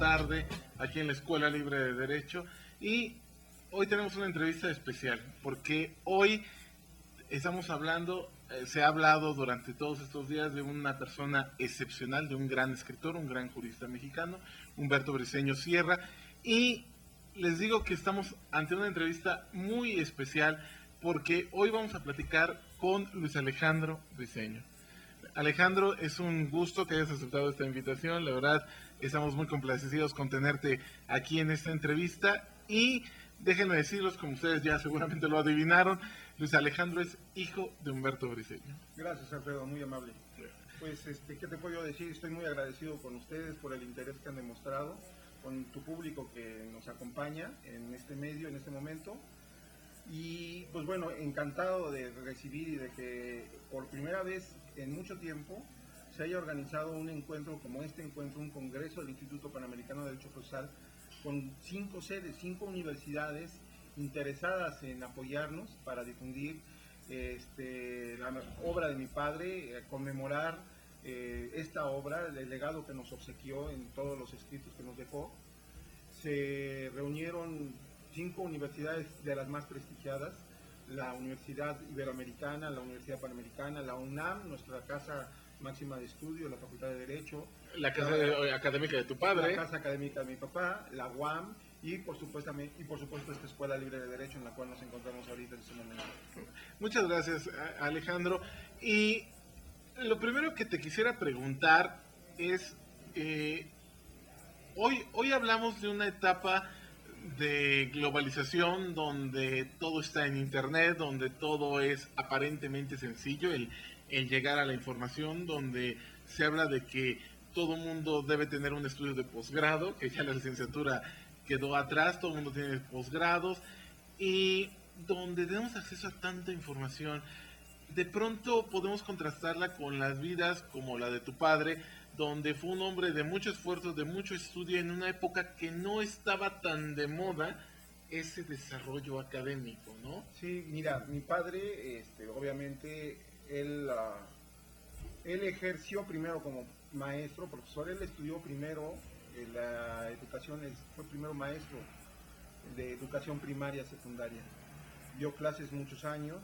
tarde aquí en la Escuela Libre de Derecho y hoy tenemos una entrevista especial porque hoy estamos hablando, se ha hablado durante todos estos días de una persona excepcional, de un gran escritor, un gran jurista mexicano, Humberto Briceño Sierra, y les digo que estamos ante una entrevista muy especial porque hoy vamos a platicar con Luis Alejandro Briceño. Alejandro, es un gusto que hayas aceptado esta invitación, la verdad estamos muy complacidos con tenerte aquí en esta entrevista y déjenme decirlos, como ustedes ya seguramente lo adivinaron, Luis Alejandro es hijo de Humberto Briceño. Gracias, Alfredo, muy amable. Pues, ¿qué te puedo decir? Estoy muy agradecido con ustedes por el interés que han demostrado, con tu público que nos acompaña en este medio, en este momento. Y pues bueno, encantado de recibir y de que por primera vez en mucho tiempo se haya organizado un encuentro como este encuentro, un congreso del Instituto Panamericano de Derecho Procesal, con 5 sedes, 5 universidades interesadas en apoyarnos para difundir la obra de mi padre, conmemorar esta obra, el legado que nos obsequió en todos los escritos que nos dejó. Se reunieron 5 universidades de las más prestigiadas, la Universidad Iberoamericana, la Universidad Panamericana, la UNAM, nuestra casa máxima de estudio, la Facultad de Derecho, la casa académica de tu padre, la casa académica de mi papá, la UAM y por supuesto esta Escuela Libre de Derecho en la cual nos encontramos ahorita en este momento. Muchas gracias, Alejandro. Y lo primero que te quisiera preguntar es, hoy hablamos de una etapa de globalización donde todo está en internet, donde todo es aparentemente sencillo, el llegar a la información, donde se habla de que todo mundo debe tener un estudio de posgrado, que ya la licenciatura quedó atrás, todo el mundo tiene posgrados, y donde tenemos acceso a tanta información, de pronto podemos contrastarla con las vidas como la de tu padre, donde fue un hombre de mucho esfuerzo, de mucho estudio, en una época que no estaba tan de moda ese desarrollo académico, ¿no? Sí, mira, mi padre, obviamente, él ejerció primero como maestro, profesor, él estudió primero la educación, fue primero maestro de educación primaria, secundaria. Dio clases muchos años,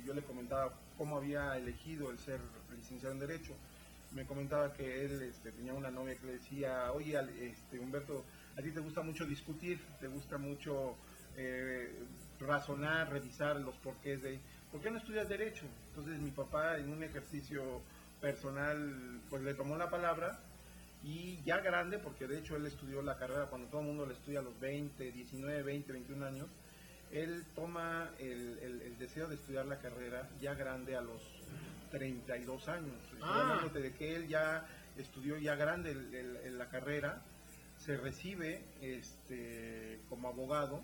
yo le comentaba cómo había elegido el ser licenciado en Derecho. Me comentaba que él tenía una novia que le decía, oye, Humberto, a ti te gusta mucho discutir, te gusta mucho razonar, revisar los porqués de, ¿por qué no estudias Derecho? Entonces mi papá, en un ejercicio personal, pues le tomó la palabra y ya grande, porque de hecho él estudió la carrera cuando todo el mundo le estudia a los 20, 19, 20, 21 años, él toma el deseo de estudiar la carrera ya grande a los 32 años. Estoy hablándote de que él ya estudió ya grande la carrera, se recibe como abogado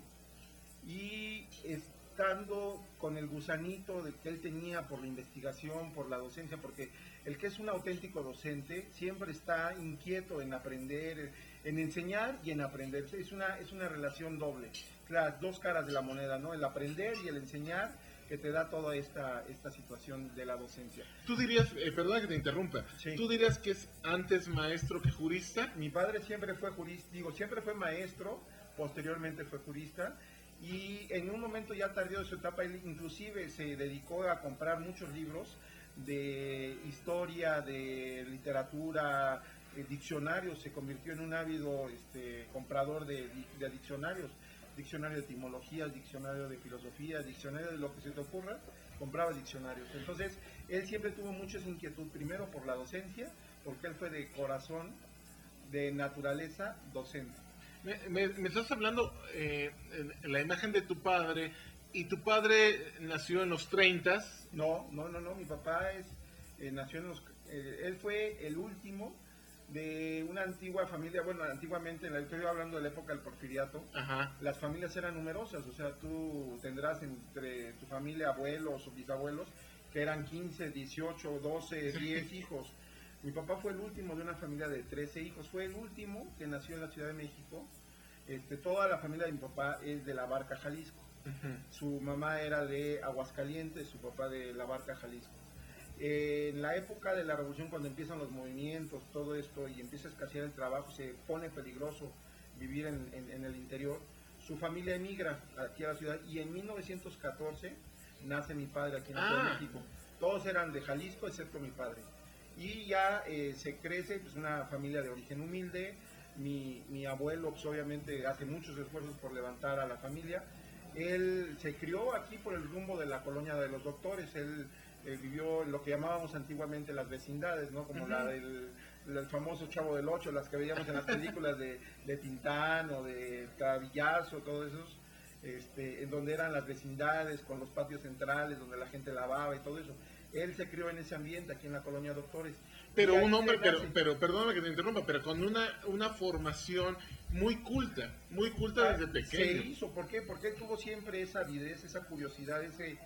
y estando con el gusanito de que él tenía por la investigación, por la docencia, porque el que es un auténtico docente siempre está inquieto en aprender, en enseñar y en aprender. Es una relación doble, las dos caras de la moneda, ¿no? El aprender y el enseñar, que te da toda esta situación de la docencia. Tú dirías, perdona que te interrumpa, sí. ¿Tú dirías que es antes maestro que jurista? Mi padre siempre fue jurista, siempre fue maestro, posteriormente fue jurista, y en un momento ya tardío de su etapa, él inclusive se dedicó a comprar muchos libros de historia, de literatura, diccionarios, se convirtió en un ávido comprador de diccionarios, diccionario de etimologías, diccionario de filosofía, diccionario de lo que se te ocurra, compraba diccionarios. Entonces, él siempre tuvo mucha inquietud, primero por la docencia, porque él fue de corazón, de naturaleza, docente. Me estás hablando la imagen de tu padre, y tu padre nació en los 30. No, mi papá nació en él fue el último de una antigua familia, bueno, antiguamente, estoy hablando de la época del porfiriato. Ajá. Las familias eran numerosas, o sea, tú tendrás entre tu familia abuelos o bisabuelos que eran 15, 18, 12, 10 hijos. Mi papá fue el último de una familia de 13 hijos, fue el último que nació en la Ciudad de México. Toda la familia de mi papá es de La Barca, Jalisco. Su mamá era de Aguascalientes, su papá de La Barca, Jalisco. En la época de la revolución, cuando empiezan los movimientos, todo esto, y empieza a escasear el trabajo, se pone peligroso vivir en el interior, su familia emigra aquí a la ciudad, y en 1914 nace mi padre aquí en la Ciudad de México. Todos eran de Jalisco, excepto mi padre. Y ya se crece, pues una familia de origen humilde. Mi abuelo, pues obviamente, hace muchos esfuerzos por levantar a la familia. Él se crió aquí por el rumbo de la colonia de los Doctores. Él vivió lo que llamábamos antiguamente las vecindades, ¿no? Como la del famoso Chavo del Ocho, las que veíamos en las películas de Tintán o de Travillazo, todos esos, en donde eran las vecindades con los patios centrales, donde la gente lavaba y todo eso. Él se crió en ese ambiente aquí en la colonia Doctores. Pero un hombre, pero perdóname que te interrumpa, pero con una formación muy culta desde pequeño. Se hizo, ¿por qué? Porque él tuvo siempre esa avidez, esa curiosidad, ese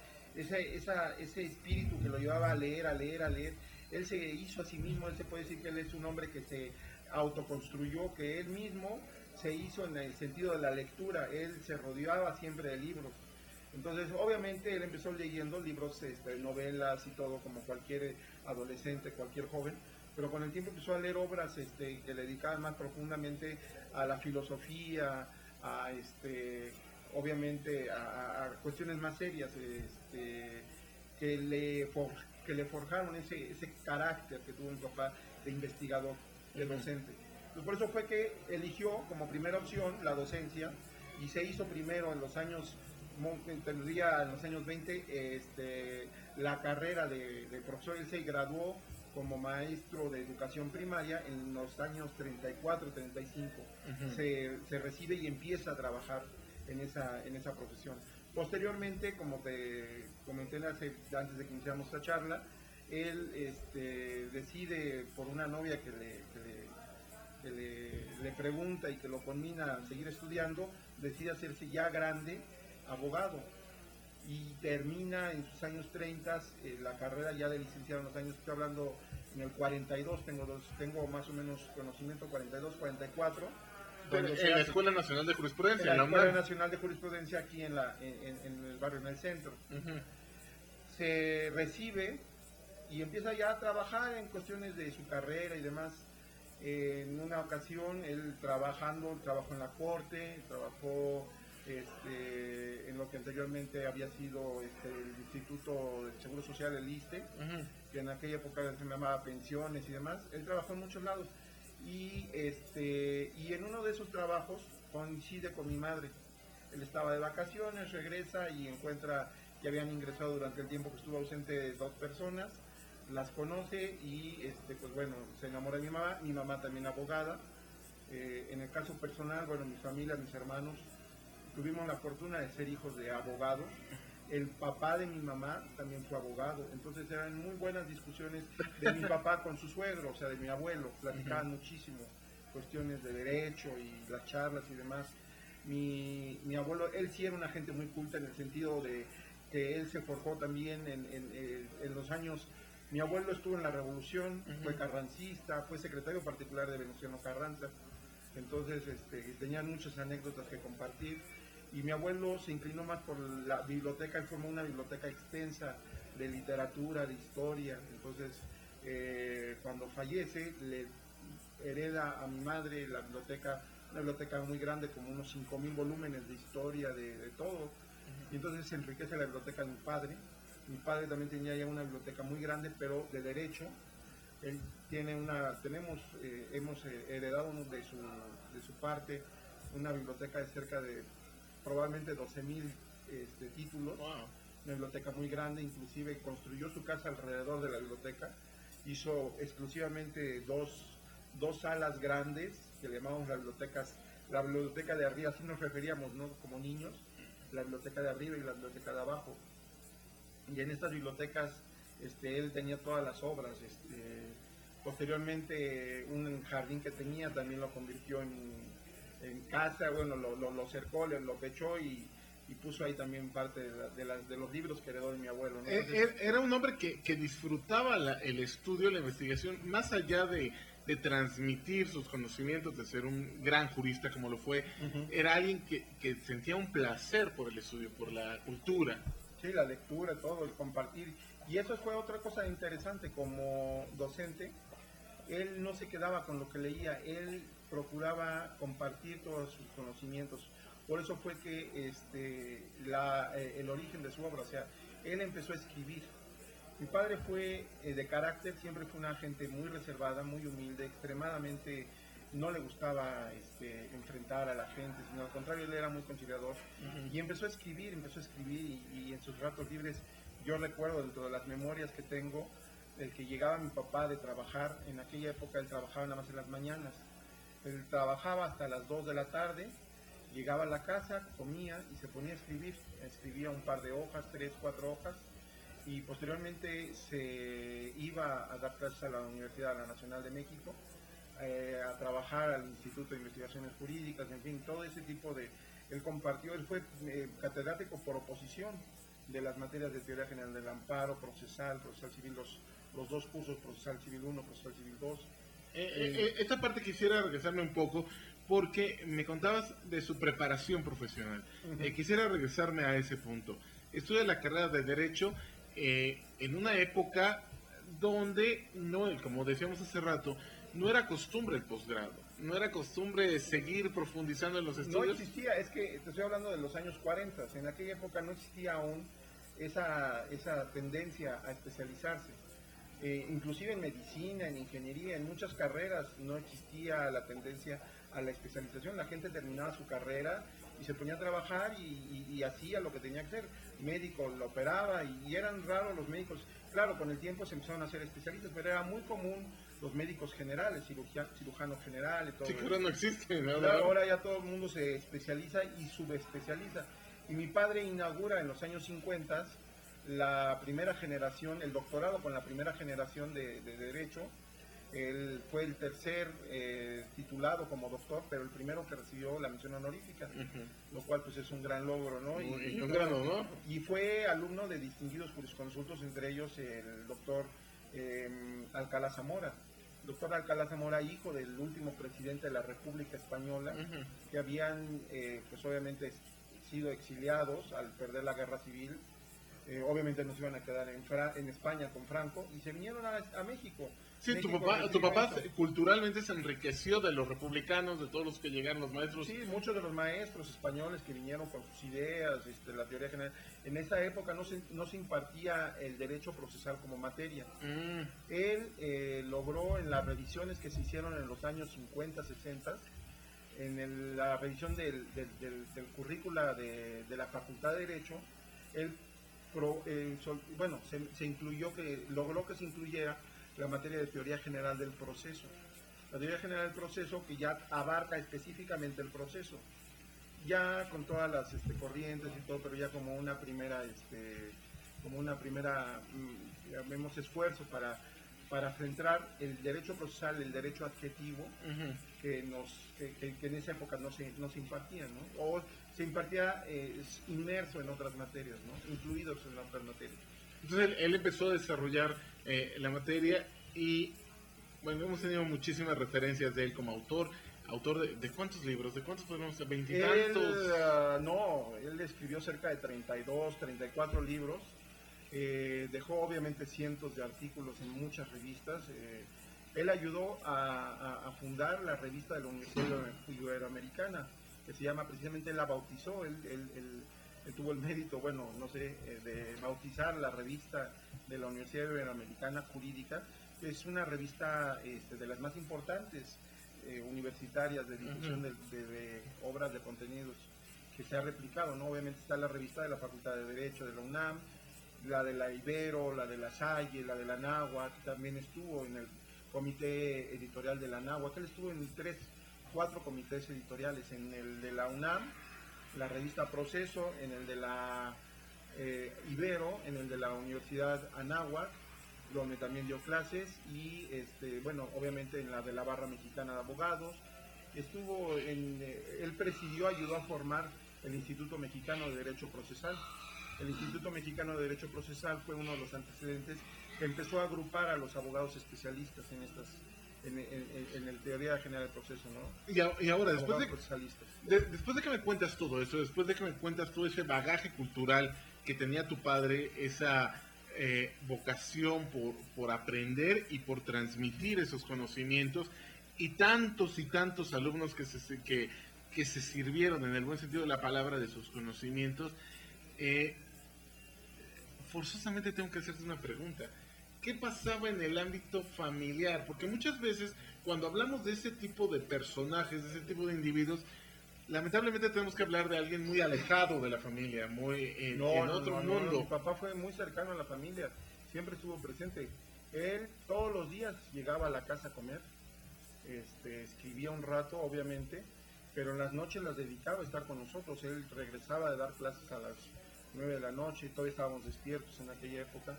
espíritu que lo llevaba a leer. Él se hizo a sí mismo, él se puede decir que él es un hombre que se autoconstruyó, que él mismo se hizo en el sentido de la lectura, él se rodeaba siempre de libros. Entonces, obviamente, él empezó leyendo libros, novelas y todo, como cualquier adolescente, cualquier joven, pero con el tiempo empezó a leer obras que le dedicaban más profundamente a la filosofía, obviamente a cuestiones más serias, que le forjaron ese carácter que tuvo mi papá de investigador, de docente. Entonces, por eso fue que eligió como primera opción la docencia, y se hizo primero en los años, tendría en los años 20, la carrera de profesor. Él se graduó como maestro de educación primaria en los años 34, 35. Se recibe y empieza a trabajar en esa profesión. Posteriormente, como te comenté antes de que iniciamos esta charla, él decide, por una novia que le pregunta y que lo conmina a seguir estudiando, decide hacerse ya grande abogado, y termina en sus años 30 la carrera ya de licenciado. En los años, estoy hablando en el 42, tengo más o menos conocimiento, 42, 44. En la Escuela Nacional de Jurisprudencia. En la Escuela Nacional de Jurisprudencia, aquí en el barrio, en el centro. Se recibe y empieza ya a trabajar en cuestiones de su carrera y demás. En una ocasión, él trabajó en la corte, trabajó en lo que anteriormente había sido el Instituto del Seguro Social, el ISSSTE, que en aquella época se llamaba pensiones y demás. Él trabajó en muchos lados, y en uno de esos trabajos coincide con mi madre. Él estaba de vacaciones, regresa y encuentra que habían ingresado durante el tiempo que estuvo ausente 2 personas, las conoce y pues bueno, se enamora de mi mamá también abogada. En el caso personal, bueno, mi familia, mis hermanos, tuvimos la fortuna de ser hijos de abogados. El papá de mi mamá también fue abogado, entonces eran muy buenas discusiones de mi papá con su suegro, o sea, de mi abuelo. Platicaban muchísimo cuestiones de derecho y las charlas y demás. Mi abuelo, él sí era una gente muy culta, en el sentido de que él se forjó también en los años. Mi abuelo estuvo en la Revolución, fue carrancista, fue secretario particular de Venustiano Carranza, entonces tenían muchas anécdotas que compartir. Y mi abuelo se inclinó más por la biblioteca, él formó una biblioteca extensa de literatura, de historia. Entonces, cuando fallece, le hereda a mi madre la biblioteca, una biblioteca muy grande, como unos 5,000 volúmenes de historia, de todo. Y entonces se enriquece la biblioteca de mi padre. Mi padre también tenía ya una biblioteca muy grande, pero de derecho. Él tiene hemos heredado de su parte una biblioteca de cerca de probablemente 12,000 títulos. Wow. Una biblioteca muy grande, inclusive construyó su casa alrededor de la biblioteca. Hizo exclusivamente dos salas grandes que le llamamos la biblioteca de arriba, así nos referíamos, ¿no? Como niños, la biblioteca de arriba y la biblioteca de abajo. Y en estas bibliotecas él tenía todas las obras. Posteriormente, un jardín que tenía también lo convirtió en casa. Bueno, lo cercó, lo techó y puso ahí también parte de los libros que heredó de mi abuelo, ¿no? Entonces, era un hombre que disfrutaba el estudio, la investigación, más allá de transmitir sus conocimientos, de ser un gran jurista como lo fue. Era alguien que sentía un placer por el estudio, por la cultura. Sí, la lectura, todo, el compartir. Y eso fue otra cosa interesante como docente. Él no se quedaba con lo que leía, él procuraba compartir todos sus conocimientos. Por eso fue que el origen de su obra, o sea, él empezó a escribir. Mi padre fue de carácter, siempre fue una gente muy reservada, muy humilde, extremadamente no le gustaba enfrentar a la gente, sino al contrario, él era muy conciliador. Y empezó a escribir y en sus ratos libres, yo recuerdo dentro de las memorias que tengo, el que llegaba mi papá de trabajar, en aquella época él trabajaba nada más en las mañanas, él trabajaba hasta las 2 de la tarde, llegaba a la casa, comía y se ponía a escribir, escribía un par de hojas, 3, 4 hojas, y posteriormente se iba a dar clases a la Universidad Nacional de México, a trabajar al Instituto de Investigaciones Jurídicas, en fin, todo ese tipo de... Él compartió, él fue catedrático por oposición de las materias de Teoría General del Amparo, procesal civil, los dos cursos, procesal civil 1, procesal civil 2. Esta parte quisiera regresarme un poco, porque me contabas de su preparación profesional. Quisiera regresarme a ese punto. Estudia la carrera de Derecho en una época donde, no, como decíamos hace rato, no era costumbre el posgrado, no era costumbre seguir profundizando en los estudios. No existía, es que te estoy hablando de los años 40, en aquella época no existía aún esa tendencia a especializarse. Inclusive en medicina, en ingeniería, en muchas carreras no existía la tendencia a la especialización. La gente terminaba su carrera y se ponía a trabajar y hacía lo que tenía que hacer. Médico lo operaba y eran raros los médicos. Claro, con el tiempo se empezaron a hacer especialistas, pero era muy común los médicos generales, cirujano general y todo. Sí, que ahora no existen. Ahora ya todo el mundo se especializa y subespecializa. Y mi padre inaugura en los años 50 la primera generación, el doctorado con la primera generación de Derecho. Él fue el tercer titulado como doctor, pero el primero que recibió la mención honorífica, lo cual pues es un gran logro, ¿no? Y un gran honor. Y fue alumno de distinguidos jurisconsultos, entre ellos el doctor Alcalá Zamora. Doctor Alcalá Zamora, hijo del último presidente de la República Española, que habían pues obviamente sido exiliados al perder la guerra civil. Obviamente no se iban a quedar en España con Franco y se vinieron a México. Sí, México tu papá culturalmente se enriqueció de los republicanos, de todos los que llegaron, los maestros. Sí, muchos de los maestros españoles que vinieron con sus ideas, la teoría general. En esa época no se impartía el derecho procesal como materia. Él logró en las revisiones que se hicieron en los años 50, 60, en la revisión del currícula de la Facultad de Derecho, él logró que se incluyera la materia de teoría general del proceso. La teoría general del proceso que ya abarca específicamente el proceso, ya con todas las corrientes y todo, pero ya como una primera llamemos esfuerzo para centrar el derecho procesal, el derecho adjetivo, que en esa época no se impartía, ¿no? O se impartía inmerso en otras materias, ¿no? Incluidos en otras materias. Entonces él empezó a desarrollar la materia y, bueno, hemos tenido muchísimas referencias de él como autor de ¿cuántos libros? ¿De cuántos podemos? ¿Veintitantos? Él escribió cerca de 32, 34 libros. Dejó obviamente cientos de artículos en muchas revistas. Él ayudó a fundar la revista de la Universidad Iberoamericana, que se llama, precisamente él la bautizó, él tuvo el mérito, de bautizar la revista de la Universidad Iberoamericana Jurídica, que es una revista de las más importantes universitarias de difusión de obras de contenidos que se ha replicado, ¿no? Obviamente está la revista de la Facultad de Derecho de la UNAM, la de la Ibero, la de la Salle, la de la Anáhuac, también estuvo en el comité editorial de la Anáhuac, él estuvo en 4 comités editoriales, en el de la UNAM, la revista Proceso, en el de la Ibero, en el de la Universidad Anáhuac, donde también dio clases, y obviamente en la de la Barra Mexicana de Abogados. Él presidió, ayudó a formar el Instituto Mexicano de Derecho Procesal. El Instituto Mexicano de Derecho Procesal fue uno de los antecedentes que empezó a agrupar a los abogados especialistas en el teoría general del proceso, ¿no? Y ahora, después de que me cuentas todo eso, después de que me cuentas todo ese bagaje cultural que tenía tu padre, esa vocación por aprender y por transmitir esos conocimientos, y tantos alumnos que se sirvieron en el buen sentido de la palabra de sus conocimientos. Forzosamente tengo que hacerte una pregunta. ¿Qué pasaba en el ámbito familiar? Porque muchas veces cuando hablamos de ese tipo de personajes, de ese tipo de individuos, lamentablemente tenemos que hablar de alguien muy alejado de la familia, muy en otro mundo. Mi papá fue muy cercano a la familia, siempre estuvo presente. Él todos los días llegaba a la casa a comer, escribía un rato, obviamente, pero en las noches las dedicaba a estar con nosotros. Él regresaba de dar clases a las 9 de la noche, todavía estábamos despiertos en aquella época.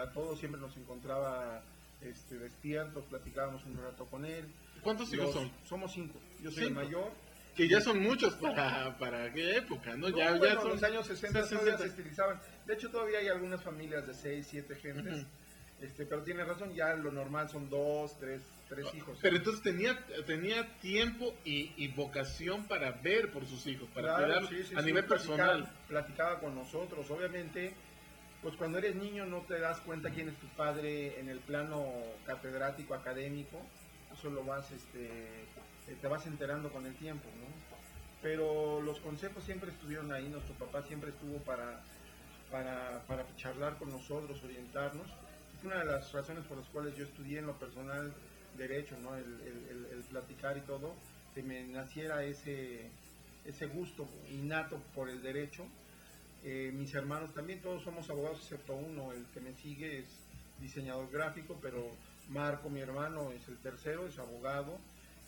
A todos siempre nos encontraba despiertos, platicábamos un rato con él. ¿Cuántos hijos son? Somos 5. Yo soy el mayor. Que ya son muchos para aquella época, ¿no? Ya son los años 60 todavía se estilizaban. De hecho, todavía hay algunas familias de 6, 7 gentes. Pero tiene razón, ya lo normal son 2, 3 hijos. Pero entonces tenía tiempo y vocación para ver por sus hijos, para cuidar a nivel personal. Platicaba con nosotros, obviamente. Pues cuando eres niño no te das cuenta quién es tu padre en el plano catedrático, académico. Eso lo vas, te vas enterando con el tiempo, ¿no? Pero los consejos siempre estuvieron ahí. Nuestro papá siempre estuvo para charlar con nosotros, orientarnos. Es una de las razones por las cuales yo estudié en lo personal Derecho, ¿no? El platicar y todo, que me naciera ese gusto innato por el derecho. Mis hermanos también, todos somos abogados excepto uno, el que me sigue es diseñador gráfico, pero Marco, mi hermano, es el tercero, es abogado,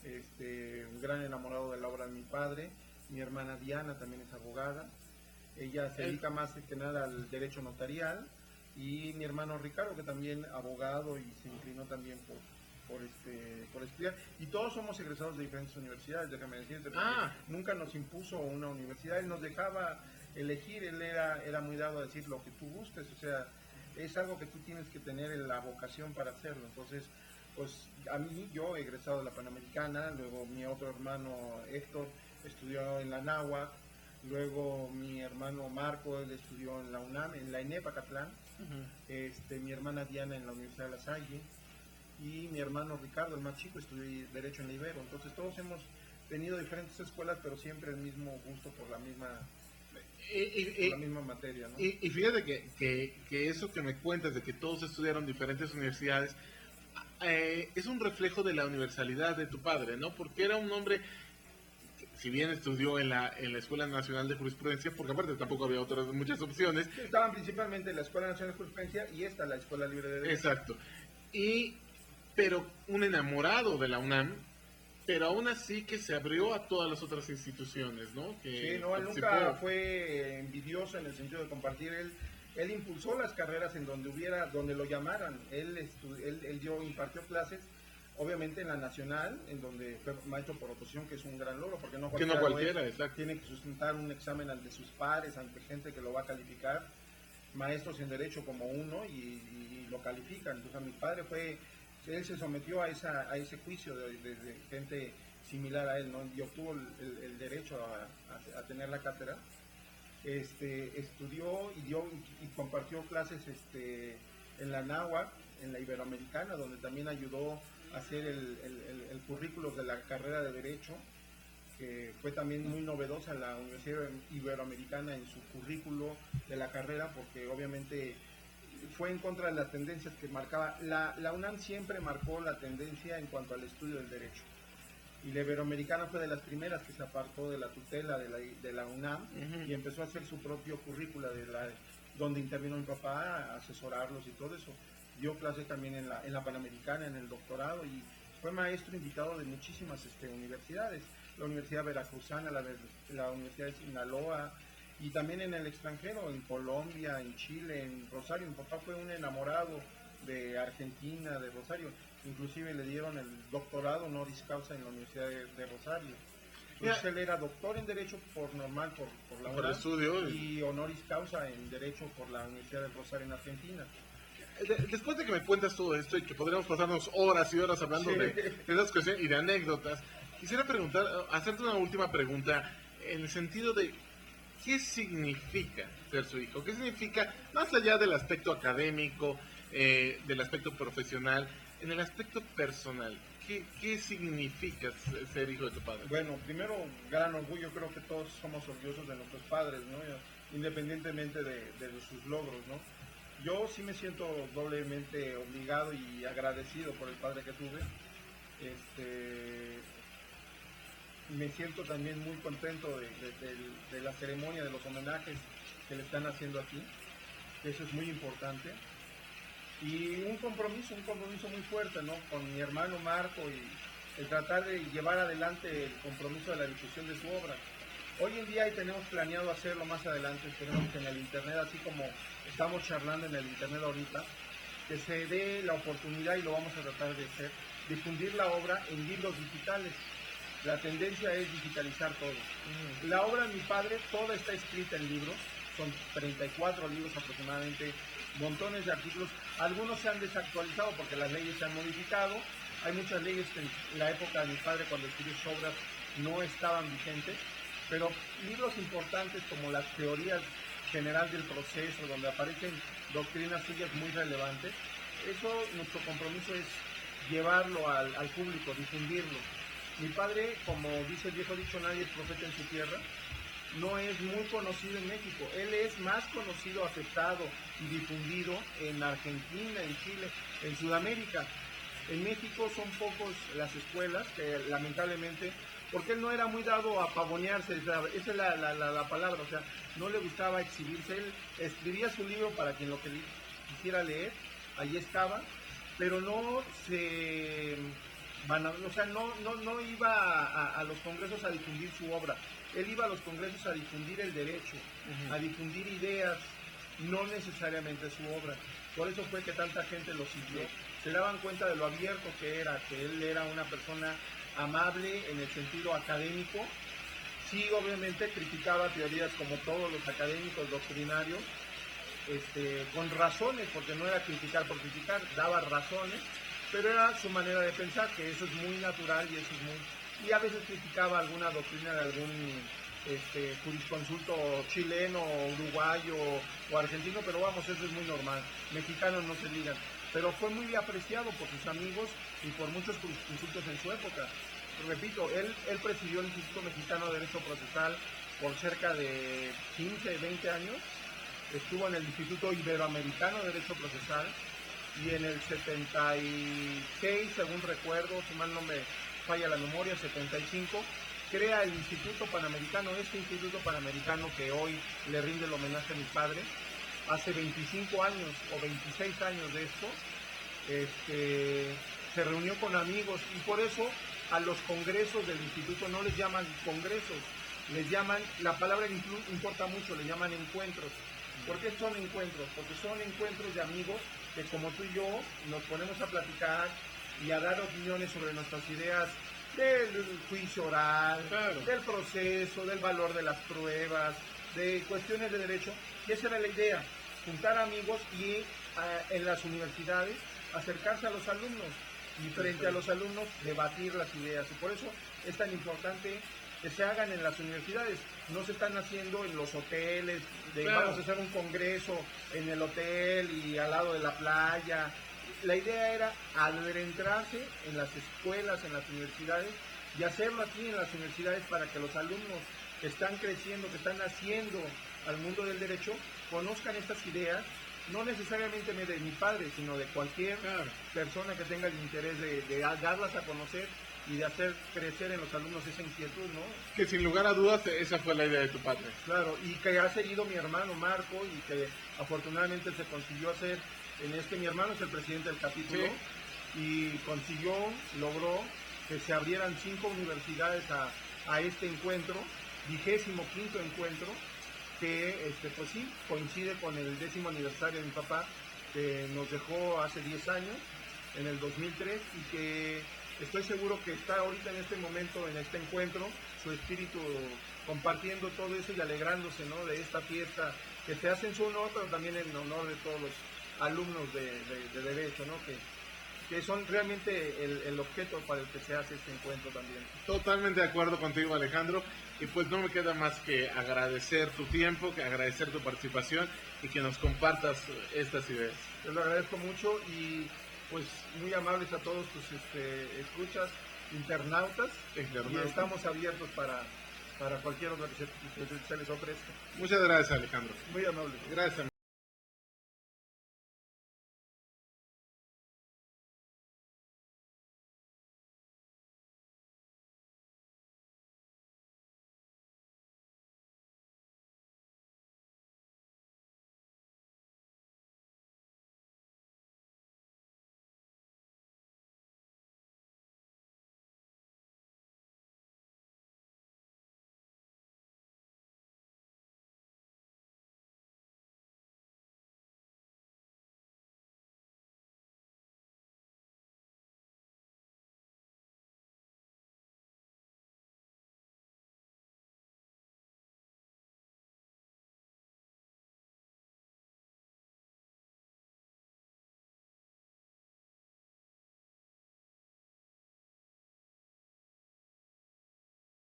un gran enamorado de la obra de mi padre. Mi hermana Diana también es abogada, ella se dedica más que nada al derecho notarial, y mi hermano Ricardo, que también abogado y se inclinó también por estudiar, y todos somos egresados de diferentes universidades, déjame decirte, nunca nos impuso una universidad, él nos dejaba elegir, él era muy dado a decir lo que tú gustes, o sea, es algo que tú tienes que tener la vocación para hacerlo. Entonces, pues a mí, yo he egresado de la Panamericana, luego mi otro hermano Héctor estudió en la Náhuac, luego mi hermano Marco, él estudió en la UNAM, en la INEP Acatlán, mi hermana Diana en la Universidad de La Salle, y mi hermano Ricardo, el más chico, estudió Derecho en la Ibero. Entonces todos hemos tenido diferentes escuelas, pero siempre el mismo gusto por la misma materia, ¿no? Y fíjate que eso que me cuentas de que todos estudiaron diferentes universidades es un reflejo de la universalidad de tu padre, ¿no? Porque era un hombre, si bien estudió en la Escuela Nacional de Jurisprudencia, porque aparte tampoco había muchas opciones. Estaban principalmente la Escuela Nacional de Jurisprudencia y la Escuela Libre de Derecho. Exacto. Pero un enamorado de la UNAM, pero aún así que se abrió a todas las otras instituciones, ¿no? Él nunca fue envidioso en el sentido de compartir. Él impulsó las carreras en donde lo llamaran. Él impartió clases, obviamente en la Nacional, en donde fue maestro por oposición, que es un gran logro, porque no cualquiera tiene que sustentar un examen ante sus pares, ante gente que lo va a calificar, maestros en Derecho como uno, y lo califican. Entonces a mi padre él se sometió a ese juicio de gente similar a él, ¿no? Y obtuvo el derecho a tener la cátedra. Estudió y compartió clases en la Náhuac, en la Iberoamericana, donde también ayudó a hacer el currículo de la carrera de Derecho, que fue también muy novedosa la Universidad Iberoamericana en su currículo de la carrera, porque obviamente fue en contra de las tendencias que marcaba. La UNAM siempre marcó la tendencia en cuanto al estudio del derecho, y la Iberoamericana fue de las primeras que se apartó de la tutela de la UNAM y empezó a hacer su propio currícula donde intervino mi papá a asesorarlos y todo eso. Dio clase también en la Panamericana, en el doctorado, y fue maestro invitado de muchísimas universidades, la Universidad Veracruzana, la Universidad de Sinaloa, y también en el extranjero, en Colombia, en Chile, en Rosario. Mi papá fue un enamorado de Argentina, de Rosario. Inclusive le dieron el doctorado honoris causa en la Universidad de Rosario. Entonces él era doctor en Derecho por la UNAM, estudio, y honoris causa en Derecho por la Universidad de Rosario en Argentina. Después de que me cuentas todo esto y que podríamos pasarnos horas y horas hablando de esas cuestiones y de anécdotas, quisiera hacerte una última pregunta, en el sentido de ¿qué significa ser su hijo? ¿Qué significa, más allá del aspecto académico, del aspecto profesional, en el aspecto personal? ¿Qué significa ser hijo de tu padre? Bueno, primero, gran orgullo, creo que todos somos orgullosos de nuestros padres, ¿no? Independientemente de sus logros, ¿no? Yo sí me siento doblemente obligado y agradecido por el padre que tuve. Me siento también muy contento de la ceremonia, de los homenajes que le están haciendo aquí, que eso es muy importante. Y un compromiso muy fuerte, ¿no? Con mi hermano Marco y el tratar de llevar adelante el compromiso de la difusión de su obra. Hoy en día y tenemos planeado hacerlo más adelante, esperemos que en el internet, así como estamos charlando en el internet ahorita, que se dé la oportunidad, y lo vamos a tratar de hacer, difundir la obra en libros digitales. La tendencia es digitalizar todo. La obra de mi padre, toda está escrita en libros, son 34 libros aproximadamente, montones de artículos, algunos se han desactualizado porque las leyes se han modificado, hay muchas leyes que en la época de mi padre, cuando escribió sus obras, no estaban vigentes, pero libros importantes como las teorías general del proceso, donde aparecen doctrinas suyas muy relevantes, eso, nuestro compromiso es llevarlo al público, difundirlo. Mi padre, como dice el viejo dicho, nadie es profeta en su tierra, no es muy conocido en México. Él es más conocido, aceptado y difundido en Argentina, en Chile, en Sudamérica. En México son pocos las escuelas que lamentablemente, porque él no era muy dado a pavonearse, esa es la palabra, o sea, no le gustaba exhibirse. Él escribía su libro para quien lo quisiera leer, ahí estaba, pero no se... o sea, no iba a los congresos a difundir su obra. Él iba a los congresos a difundir el derecho, a difundir ideas, no necesariamente su obra. Por eso fue que tanta gente lo siguió. Se daban cuenta de lo abierto que él era una persona amable en el sentido académico. Sí, obviamente criticaba teorías como todos los académicos doctrinarios, con razones, porque no era criticar por criticar, daba razones, pero era su manera de pensar, que eso es muy natural y eso es muy... Y a veces criticaba alguna doctrina de algún jurisconsulto chileno, uruguayo o argentino, pero vamos, eso es muy normal. Mexicanos no se digan. Pero fue muy apreciado por sus amigos y por muchos jurisconsultos en su época. Repito, él presidió el Instituto Mexicano de Derecho Procesal por cerca de 15, 20 años. Estuvo en el Instituto Iberoamericano de Derecho Procesal y en el 76, según recuerdo, si mal no me falla la memoria, 75, crea el Instituto Panamericano, este Instituto Panamericano que hoy le rinde el homenaje a mi padre. Hace 25 años o 26 años de esto, se reunió con amigos y por eso a los congresos del instituto no les llaman congresos, les llaman, la palabra importa mucho, le llaman encuentros. ¿Por qué son encuentros? Porque son encuentros de amigos que como tú y yo nos ponemos a platicar y a dar opiniones sobre nuestras ideas del juicio oral, claro, del proceso, del valor de las pruebas, de cuestiones de derecho. Y esa era la idea, juntar amigos y en las universidades acercarse a los alumnos y frente a los alumnos debatir las ideas. Y por eso es tan importante que se hagan en las universidades, no se están haciendo en los hoteles, claro, vamos a hacer un congreso en el hotel y al lado de la playa. La idea era adentrarse en las escuelas, en las universidades y hacerlo aquí en las universidades para que los alumnos que están creciendo, que están naciendo al mundo del derecho, conozcan estas ideas, no necesariamente de mi padre, sino de cualquier persona que tenga el interés de darlas a conocer y de hacer crecer en los alumnos esa inquietud, ¿no? Que sin lugar a dudas esa fue la idea de tu padre. Claro, y que ha seguido mi hermano Marco y que afortunadamente se consiguió hacer, mi hermano es el presidente del capítulo, sí, y logró que se abrieran 5 universidades a este encuentro, 25º encuentro, que pues sí, coincide con el 10º aniversario de mi papá, que nos dejó hace 10 años, en el 2003, y que estoy seguro que está ahorita en este momento, en este encuentro, su espíritu compartiendo todo eso y alegrándose, ¿no?, de esta fiesta que se hace en su honor, pero también en honor de todos los alumnos de Derecho, ¿no?, que son realmente el objeto para el que se hace este encuentro también. Totalmente de acuerdo contigo, Alejandro, y pues no me queda más que agradecer tu tiempo, que agradecer tu participación y que nos compartas estas ideas. Te lo agradezco mucho y pues muy amables a todos tus escuchas, internautas, y estamos abiertos para cualquier otra que se les ofrezca. Muchas gracias, Alejandro. Muy amable. Gracias.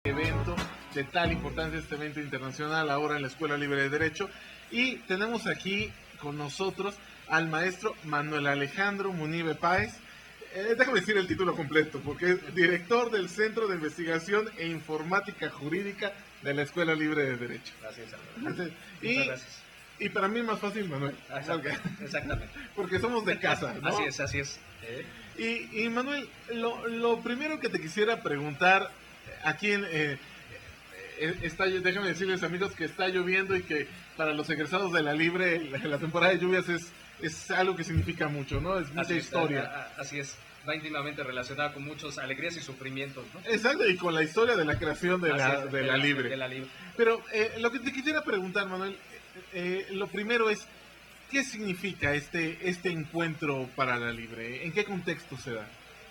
Evento de tal importancia, este evento internacional ahora en la Escuela Libre de Derecho, y tenemos aquí con nosotros al maestro Manuel Alejandro Munive Páez. Déjame decir el título completo, porque es director del Centro de Investigación e Informática Jurídica de la Escuela Libre de Derecho. Gracias, Muchas gracias. Y para mí es más fácil, Manuel. Exactamente. Porque somos de casa, ¿no? Así es. Y Manuel, lo primero que te quisiera preguntar, aquí déjame decirles, amigos, que está lloviendo y que para los egresados de la Libre la temporada de lluvias es algo que significa mucho, ¿no? Es mucha historia. Así es. Va íntimamente relacionada con muchas alegrías y sufrimientos, ¿no? Exacto, y con la historia de la creación de la Libre. De la Libre. Pero lo que te quisiera preguntar, Manuel, lo primero es, ¿qué significa este encuentro para la Libre? ¿En qué contexto se da?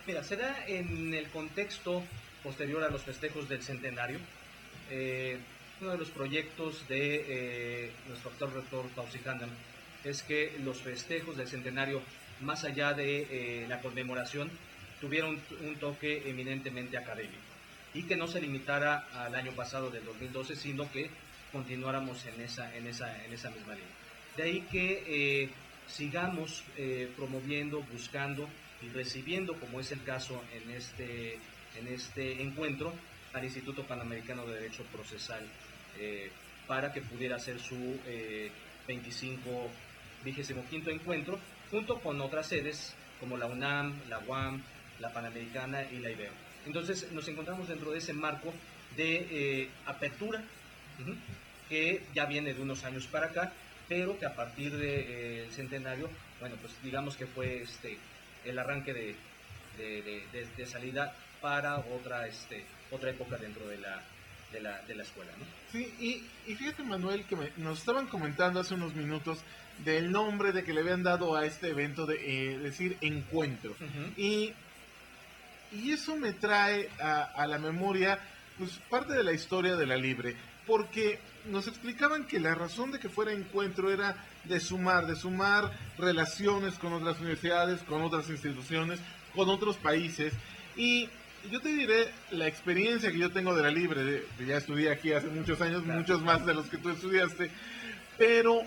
Mira, se da en el contexto posterior a los festejos del centenario. Uno de los proyectos de nuestro actual rector Fauci Handel es que los festejos del centenario, más allá de la conmemoración, tuvieron un toque eminentemente académico y que no se limitara al año pasado del 2012, sino que continuáramos en esa misma línea. De ahí que sigamos promoviendo, buscando y recibiendo, como es el caso en este encuentro, al Instituto Panamericano de Derecho Procesal para que pudiera hacer su 25º encuentro, junto con otras sedes como la UNAM, la UAM, la Panamericana y la Ibero. Entonces nos encontramos dentro de ese marco de apertura, que ya viene de unos años para acá, pero que a partir del centenario, bueno, pues digamos que fue el arranque de salida para otra época dentro de la escuela, ¿no? Sí, y fíjate, Manuel, que nos estaban comentando hace unos minutos del nombre de que le habían dado a este evento, de decir encuentro. Y eso me trae a la memoria pues parte de la historia de la Libre, porque nos explicaban que la razón de que fuera encuentro era de sumar relaciones con otras universidades, con otras instituciones, con otros países. Y yo te diré la experiencia que yo tengo de la Libre, que ya estudié aquí hace muchos años, claro, muchos más de los que tú estudiaste, pero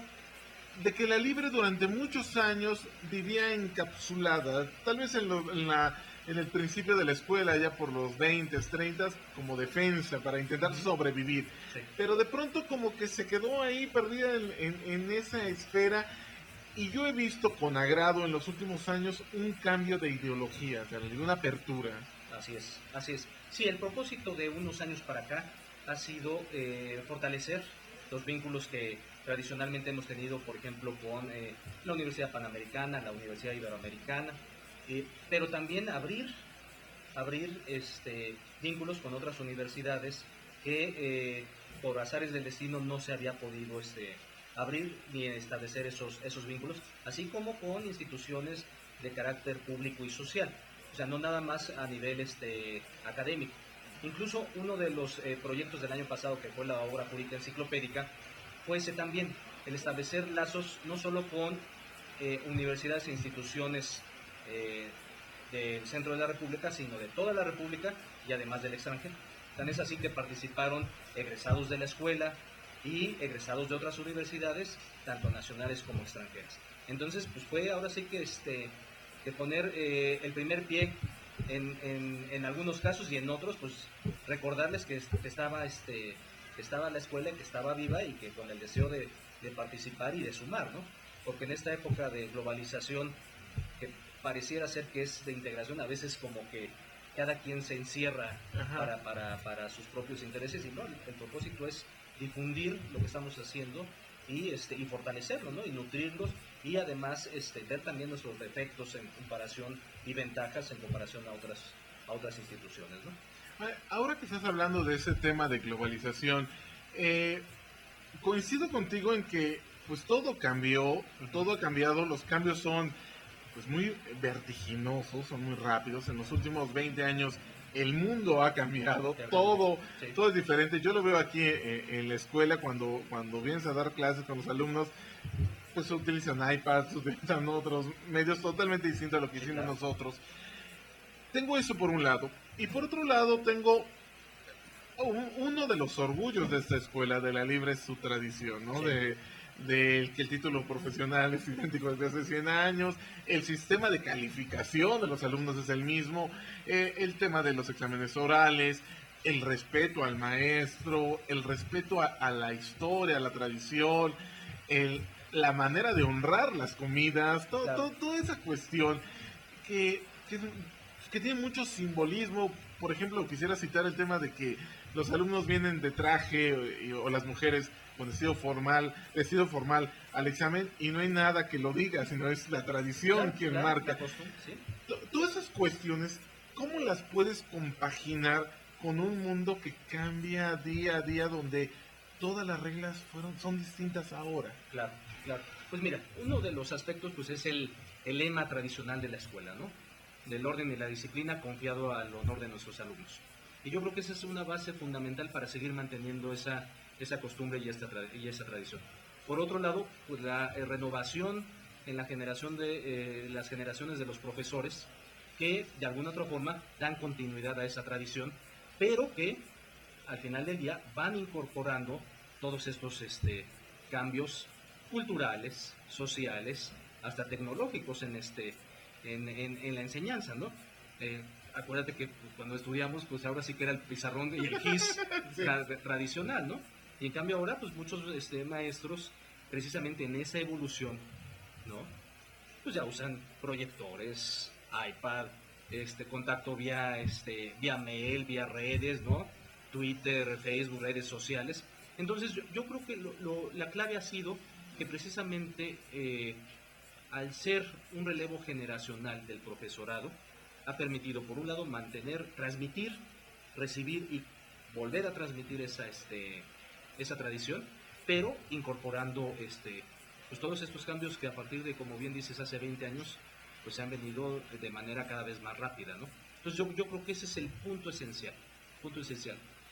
de que la Libre durante muchos años vivía encapsulada, tal vez en el principio de la escuela, ya por los 20, 30, como defensa, para intentar sobrevivir. Sí. Pero de pronto como que se quedó ahí perdida en esa esfera, y yo he visto con agrado en los últimos años un cambio de ideología, de una apertura. Así es. Sí, el propósito de unos años para acá ha sido fortalecer los vínculos que tradicionalmente hemos tenido, por ejemplo, con la Universidad Panamericana, la Universidad Iberoamericana, pero también abrir vínculos con otras universidades que por azares del destino no se había podido abrir ni establecer esos vínculos, así como con instituciones de carácter público y social. O sea, no nada más a nivel académico. Incluso uno de los proyectos del año pasado, que fue la obra jurídica enciclopédica, fue ese también, el establecer lazos no solo con universidades e instituciones del centro de la República, sino de toda la República y además del extranjero. Tan es así que participaron egresados de la escuela y egresados de otras universidades, tanto nacionales como extranjeras. Entonces, pues fue ahora sí que de poner el primer pie en algunos casos, y en otros, pues recordarles que estaba la escuela, que estaba viva y que con el deseo de participar y de sumar, ¿no? Porque en esta época de globalización, que pareciera ser que es de integración, a veces como que cada quien se encierra para sus propios intereses, y no, el propósito es difundir lo que estamos haciendo y fortalecerlo, ¿no? Y nutrirlos, y además ver también nuestros defectos en comparación y ventajas en comparación a otras instituciones, ¿no? Ahora que estás hablando de ese tema de globalización, coincido contigo en que pues todo cambió, todo ha cambiado, los cambios son pues muy vertiginosos, son muy rápidos. En los últimos 20 años el mundo ha cambiado, todo es diferente. Yo lo veo aquí en la escuela cuando vienes a dar clases con los alumnos, pues utilizan iPads, utilizan otros medios totalmente distintos a lo que hicimos nosotros. Tengo eso por un lado, y por otro lado tengo uno de los orgullos de esta escuela, de la Libre, es su tradición, ¿no? De que el título profesional es idéntico desde hace 100 años, el sistema de calificación de los alumnos es el mismo, el tema de los exámenes orales, el respeto al maestro, el respeto a la historia, a la tradición, la manera de honrar las comidas, toda esa cuestión que tiene mucho simbolismo. Por ejemplo, quisiera citar el tema de que los alumnos vienen de traje o las mujeres con vestido formal al examen, y no hay nada que lo diga, sino es la tradición quien marca. ¿Sí? Todas esas cuestiones, ¿cómo las puedes compaginar con un mundo que cambia día a día, donde todas las reglas son distintas ahora? Claro. Pues mira, uno de los aspectos pues es el lema tradicional de la escuela, ¿no? Del orden y la disciplina confiado al honor de nuestros alumnos. Y yo creo que esa es una base fundamental para seguir manteniendo esa costumbre y esa tradición. Por otro lado, pues la renovación en la generación de las generaciones de los profesores, que de alguna otra forma dan continuidad a esa tradición, pero que al final del día van incorporando todos estos cambios culturales, sociales, hasta tecnológicos en la enseñanza, ¿no? Acuérdate que cuando estudiamos, pues ahora sí que era el pizarrón y el GIS tradicional, ¿no? Y en cambio ahora, pues muchos maestros, precisamente en esa evolución, ¿no? Pues ya usan proyectores, iPad, contacto vía mail, vía redes, ¿no? Twitter, Facebook, redes sociales. Entonces yo creo que la clave ha sido que precisamente al ser un relevo generacional del profesorado, ha permitido, por un lado, transmitir, recibir y volver a transmitir esa tradición, pero incorporando pues todos estos cambios que a partir de, como bien dices, hace 20 años, pues se han venido de manera cada vez más rápida, ¿no? Entonces yo creo que ese es el punto esencial,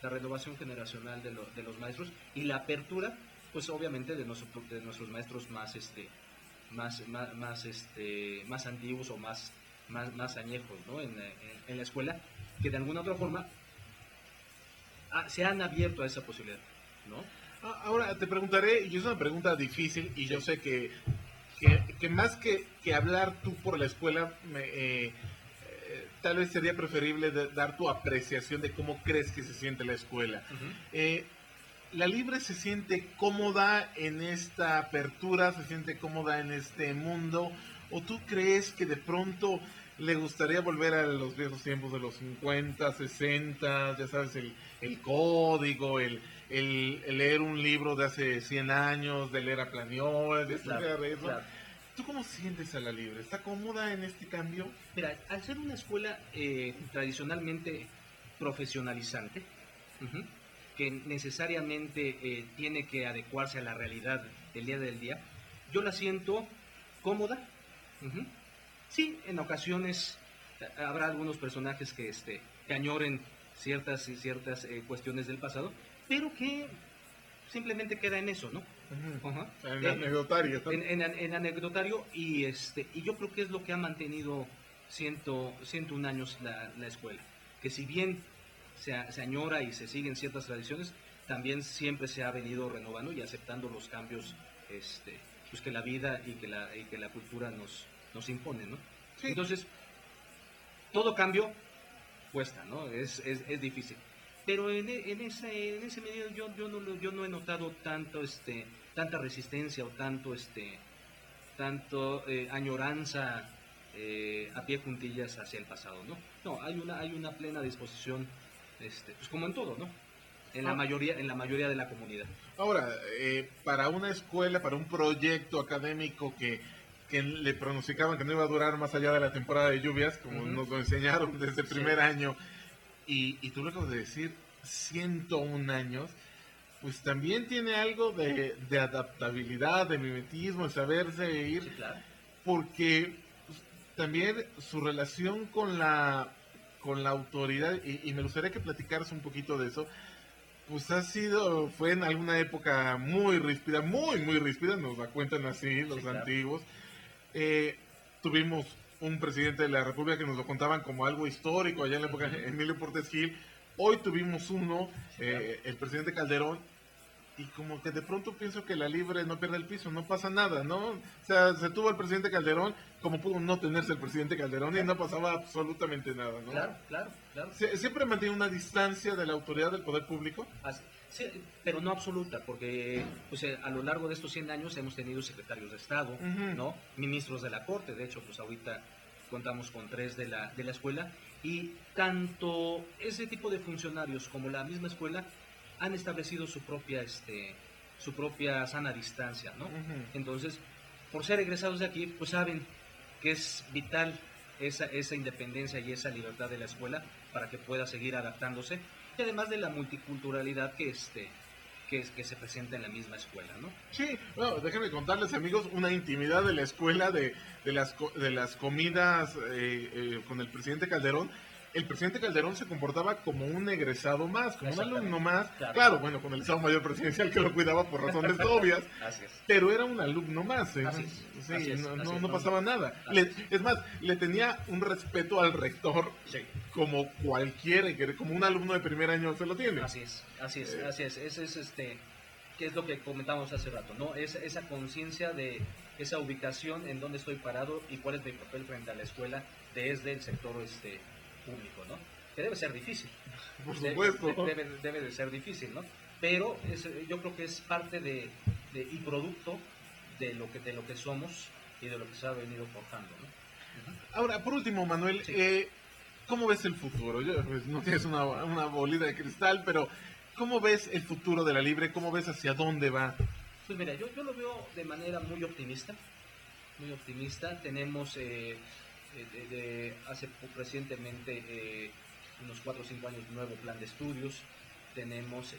la renovación generacional de los maestros y la apertura, pues obviamente de nuestros maestros más antiguos o más añejos, ¿no? en la escuela, que de alguna otra forma se han abierto a esa posibilidad, ¿no? Ahora te preguntaré, y es una pregunta difícil, y yo sé que más que hablar tú por la escuela, tal vez sería preferible dar tu apreciación de cómo crees que se siente la escuela. ¿La Libre se siente cómoda en esta apertura, se siente cómoda en este mundo? ¿O tú crees que de pronto le gustaría volver a los viejos tiempos de los 50, 60, ya sabes, el código, el leer un libro de hace 100 años, de leer a Planiol, de estudiar eso? Claro. ¿Tú cómo sientes a La Libre? ¿Está cómoda en este cambio? Mira, al ser una escuela tradicionalmente profesionalizante, que necesariamente tiene que adecuarse a la realidad del día del día, yo la siento cómoda. Sí, en ocasiones habrá algunos personajes que añoren ciertas cuestiones del pasado, pero que simplemente queda en eso, ¿no? En anecdotario. En anecdotario, y yo creo que es lo que ha mantenido 101 años la escuela, que si bien se añora y se siguen ciertas tradiciones, también siempre se ha venido renovando y aceptando los cambios pues que la vida y que la cultura nos impone, ¿no? Sí. Entonces, todo cambio cuesta, ¿no? Es difícil. Pero en ese medio yo no he notado tanta resistencia o tanto añoranza a pie juntillas hacia el pasado, ¿no? No, hay una plena disposición, pues como en todo, ¿no? En la mayoría de la comunidad. Ahora, para una escuela, para un proyecto académico que le pronosticaban que no iba a durar más allá de la temporada de lluvias, como nos lo enseñaron desde el primer año, y tú lo acabas de decir, 101 años, pues también tiene algo de adaptabilidad, de mimetismo, de saberse ir, Sí, claro. porque pues, también su relación con la autoridad, y me gustaría que platicaras un poquito de eso, pues fue en alguna época muy ríspida, muy ríspida, nos la cuentan así los claro. antiguos. Tuvimos un presidente de la República que nos lo contaban como algo histórico allá en la época de Emilio Portes Gil. Hoy tuvimos uno, el presidente Calderón, y como que de pronto pienso que la libre no pierde el piso, no pasa nada, ¿no? O sea, se tuvo el presidente Calderón, como pudo no tenerse el presidente Calderón, y no pasaba absolutamente nada, ¿no? Claro. Siempre mantiene una distancia de la autoridad del poder público. Sí, pero no absoluta, porque pues, a lo largo de estos 100 años hemos tenido secretarios de Estado, ¿no? Ministros de la Corte, de hecho, pues ahorita contamos con 3 de la escuela, y tanto ese tipo de funcionarios como la misma escuela han establecido su propia sana distancia, ¿no? Entonces, por ser egresados de aquí, pues saben que es vital esa independencia y esa libertad de la escuela para que pueda seguir adaptándose, y además de la multiculturalidad que se presenta en la misma escuela, ¿no? Sí, bueno, déjenme contarles, amigos, una intimidad de la escuela, de las comidas con el presidente Calderón. El presidente Calderón se comportaba como un egresado más, como un alumno más. Claro, bueno, con el Estado Mayor Presidencial que lo cuidaba por razones obvias, Así es. pero era un alumno más. Así es. Sí, Así es, no pasaba nada. Es más, le tenía un respeto al rector, sí, como cualquiera, como un alumno de primer año se lo tiene. Así es. Ese es que es lo que comentábamos hace rato, ¿no? Esa conciencia de esa ubicación en donde estoy parado y cuál es mi papel frente a la escuela desde el sector público, ¿no? Que debe ser difícil. Por supuesto. Debe de ser difícil, ¿no? Pero yo creo que es parte y producto de lo que somos y de lo que se ha venido forjando, ¿no? Ahora, por último, Manuel, Sí. ¿Cómo ves el futuro? Pues, no tienes una bolita de cristal, pero ¿cómo ves el futuro de la Libre? ¿Cómo ves hacia dónde va? Pues mira, yo lo veo de manera muy optimista. Muy optimista. Tenemos recientemente, unos 4 o 5 años, un nuevo plan de estudios. Tenemos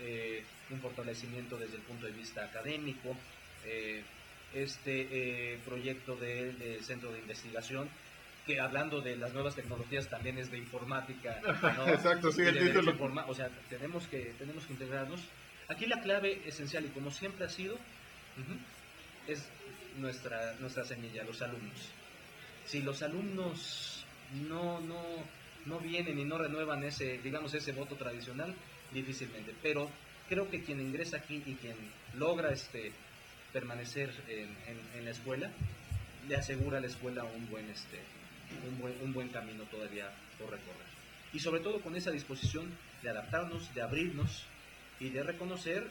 un fortalecimiento desde el punto de vista académico. Proyecto del Centro de Investigación, que hablando de las nuevas tecnologías también es de informática, ¿no? Exacto, sí, el título. O sea, tenemos que integrarnos. Aquí la clave esencial, y como siempre ha sido, es nuestra semilla, los alumnos. Si los alumnos no vienen y no renuevan ese voto tradicional, difícilmente. Pero creo que quien ingresa aquí y quien logra permanecer en la escuela, le asegura a la escuela un buen camino todavía por recorrer. Y sobre todo con esa disposición de adaptarnos, de abrirnos y de reconocer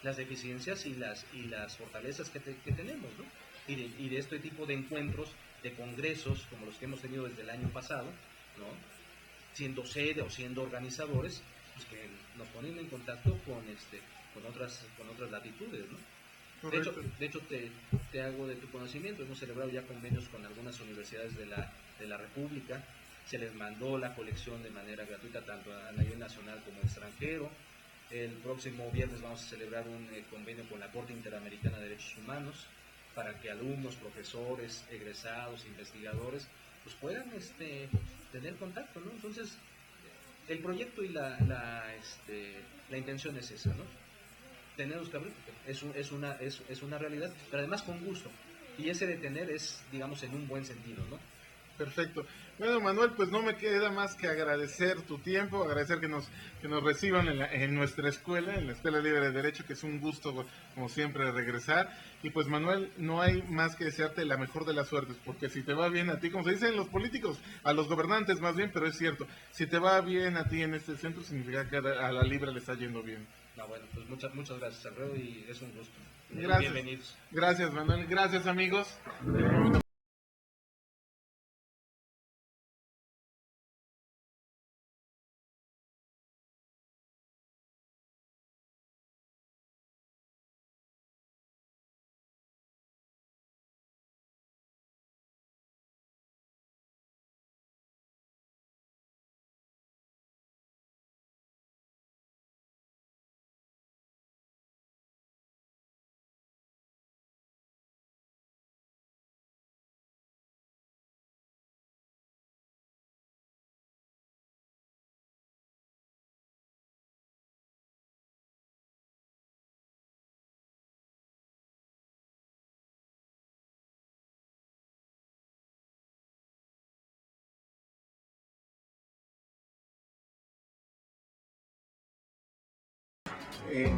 las deficiencias y las fortalezas que tenemos, ¿no? Y de este tipo de encuentros, de congresos como los que hemos tenido desde el año pasado, ¿no? Siendo sede o siendo organizadores, pues que nos ponen en contacto con otras latitudes, ¿no? De hecho te hago de tu conocimiento, hemos celebrado ya convenios con algunas universidades de la República, se les mandó la colección de manera gratuita tanto a nivel nacional como extranjero. El próximo viernes vamos a celebrar un convenio con la Corte Interamericana de Derechos Humanos para que alumnos, profesores, egresados, investigadores, pues puedan tener contacto, ¿no? Entonces, el proyecto y la intención es esa, ¿no? Tenemos que abrir, es una realidad, pero además con gusto. Y ese de tener es, digamos, en un buen sentido, ¿no? Perfecto. Bueno, Manuel, pues no me queda más que agradecer tu tiempo, agradecer que nos reciban en nuestra escuela, en la Escuela Libre de Derecho, que es un gusto, como siempre, regresar. Y pues, Manuel, no hay más que desearte la mejor de las suertes, porque si te va bien a ti, como se dicen los políticos, a los gobernantes más bien, pero es cierto, si te va bien a ti en este centro, significa que a la Libre le está yendo bien. No, bueno, pues muchas gracias, Alfredo, y es un gusto. Gracias. Bienvenidos. Gracias, Manuel. Gracias, amigos.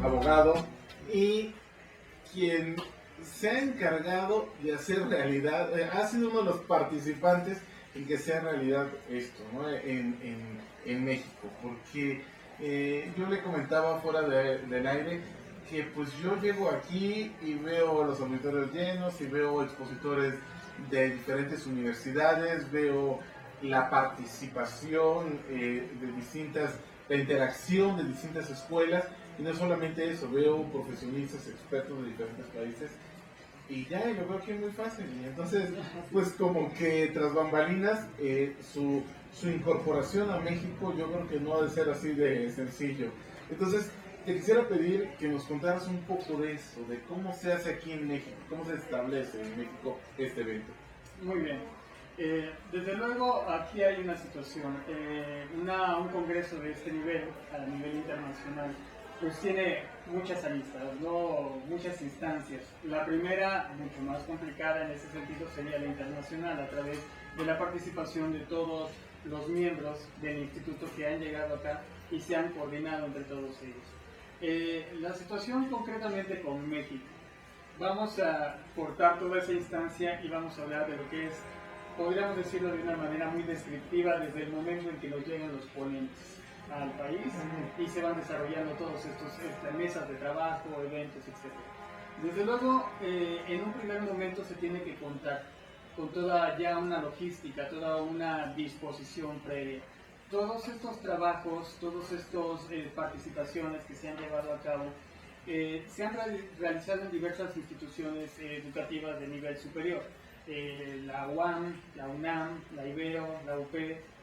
Abogado, y quien se ha encargado de hacer realidad, ha sido uno de los participantes en que sea realidad esto, ¿no? En México, porque yo le comentaba fuera del aire que pues yo llego aquí y veo los auditorios llenos y veo expositores de diferentes universidades, veo la participación la interacción de distintas escuelas. Y no solamente eso, veo profesionistas, expertos de diferentes países y ya, y lo veo que es muy fácil. Y entonces, pues como que tras bambalinas, su incorporación a México yo creo que no ha de ser así de sencillo. Entonces, te quisiera pedir que nos contaras un poco de eso, de cómo se hace aquí en México, cómo se establece en México este evento. Muy bien. Desde luego aquí hay una situación, un congreso de este nivel, a nivel internacional, pues tiene muchas aristas, ¿no? Muchas instancias. La primera, mucho más complicada en ese sentido, sería la internacional, a través de la participación de todos los miembros del instituto que han llegado acá y se han coordinado entre todos ellos. La situación concretamente con México. Vamos a cortar toda esa instancia y vamos a hablar de lo que es, podríamos decirlo de una manera muy descriptiva, desde el momento en que nos llegan los ponentes al país y se van desarrollando todos estas mesas de trabajo, eventos, etc. Desde luego, en un primer momento se tiene que contar con toda ya una logística, toda una disposición previa. Todos estos trabajos, todas estas participaciones que se han llevado a cabo, se han realizado en diversas instituciones educativas de nivel superior. La UAM, la UNAM, la Ibero, la UP,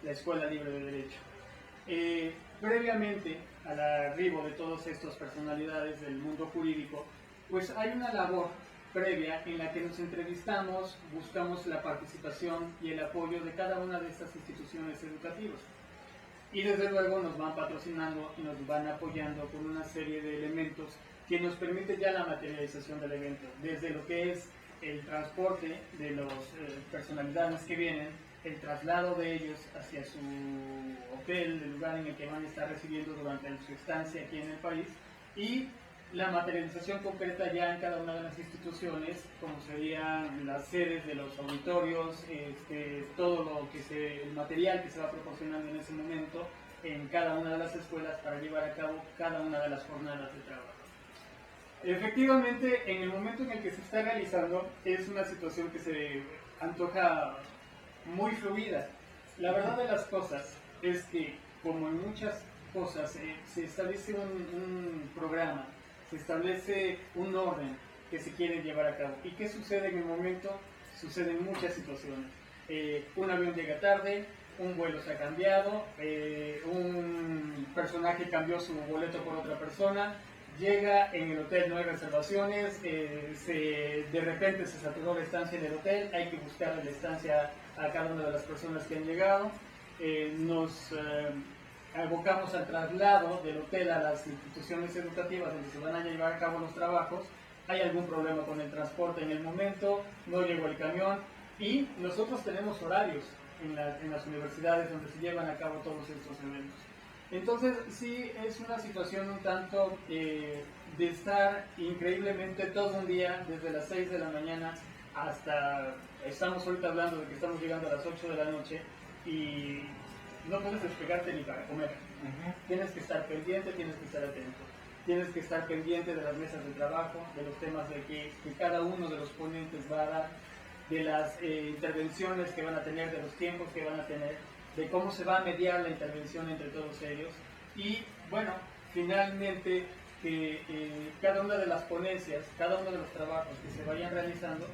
la Escuela Libre de Derecho. Previamente al arribo de todas estas personalidades del mundo jurídico, pues hay una labor previa en la que nos entrevistamos, buscamos la participación y el apoyo de cada una de estas instituciones educativas. Y desde luego nos van patrocinando y nos van apoyando con una serie de elementos que nos permite ya la materialización del evento, desde lo que es el transporte de las personalidades que vienen, el traslado de ellos hacia su hotel, el lugar en el que van a estar recibiendo durante su estancia aquí en el país, y la materialización concreta ya en cada una de las instituciones, como serían las sedes de los auditorios, todo lo que el material que se va proporcionando en ese momento en cada una de las escuelas para llevar a cabo cada una de las jornadas de trabajo. Efectivamente, en el momento en el que se está realizando, es una situación que se antoja muy fluida. La verdad de las cosas es que, como en muchas cosas, se establece un programa, se establece un orden que se quiere llevar a cabo. ¿Y qué sucede en el momento? Suceden muchas situaciones. Un avión llega tarde, un vuelo se ha cambiado, un personaje cambió su boleto por otra persona, llega en el hotel, no hay reservaciones, de repente se saturó la estancia en el hotel, hay que buscar la estancia a cada una de las personas que han llegado, nos abocamos al traslado del hotel a las instituciones educativas donde se van a llevar a cabo los trabajos, hay algún problema con el transporte en el momento, no llegó el camión y nosotros tenemos horarios. en las universidades donde se llevan a cabo todos estos eventos. Entonces sí es una situación un tanto de estar increíblemente todo un día, desde las 6 de la mañana hasta, estamos ahorita hablando de que estamos llegando a las 8 de la noche y no puedes despegarte ni para comer. Tienes que estar pendiente, tienes que estar atento. Tienes que estar pendiente de las mesas de trabajo, de los temas de que cada uno de los ponentes va a dar, de las intervenciones que van a tener, de los tiempos que van a tener, de cómo se va a mediar la intervención entre todos ellos y, bueno, finalmente que cada una de las ponencias, cada uno de los trabajos que se vayan realizando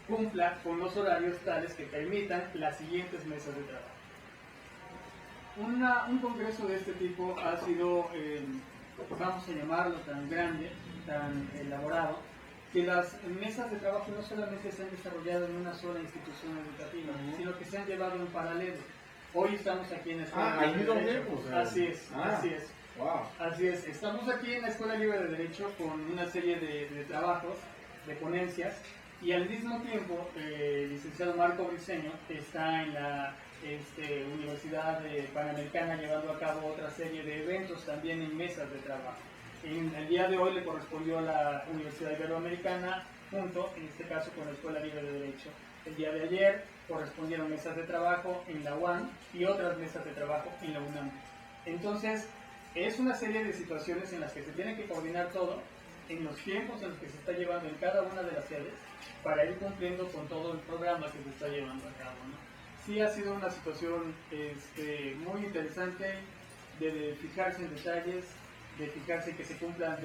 cumpla con los horarios tales que permitan las siguientes mesas de trabajo. Un congreso de este tipo ha sido, vamos a llamarlo, tan grande, tan elaborado, que las mesas de trabajo no solamente se han desarrollado en una sola institución educativa, sino que se han llevado en paralelo. Hoy estamos aquí en la Escuela Libre de Derecho. Así es, así es. Wow. Así es, estamos aquí en la Escuela Libre de Derecho con una serie de trabajos, de ponencias, y al mismo tiempo el licenciado Marco Briceño está en la Universidad Panamericana llevando a cabo otra serie de eventos también en mesas de trabajo. En el día de hoy le correspondió a la Universidad Iberoamericana junto, en este caso, con la Escuela Libre de Derecho. El día de ayer correspondieron mesas de trabajo en la UAM y otras mesas de trabajo en la UNAM. Entonces, es una serie de situaciones en las que se tiene que coordinar todo en los tiempos en los que se está llevando en cada una de las sedes para ir cumpliendo con todo el programa que se está llevando a cabo, ¿no? Sí ha sido una situación muy interesante de fijarse en detalles, de fijarse que se cumplan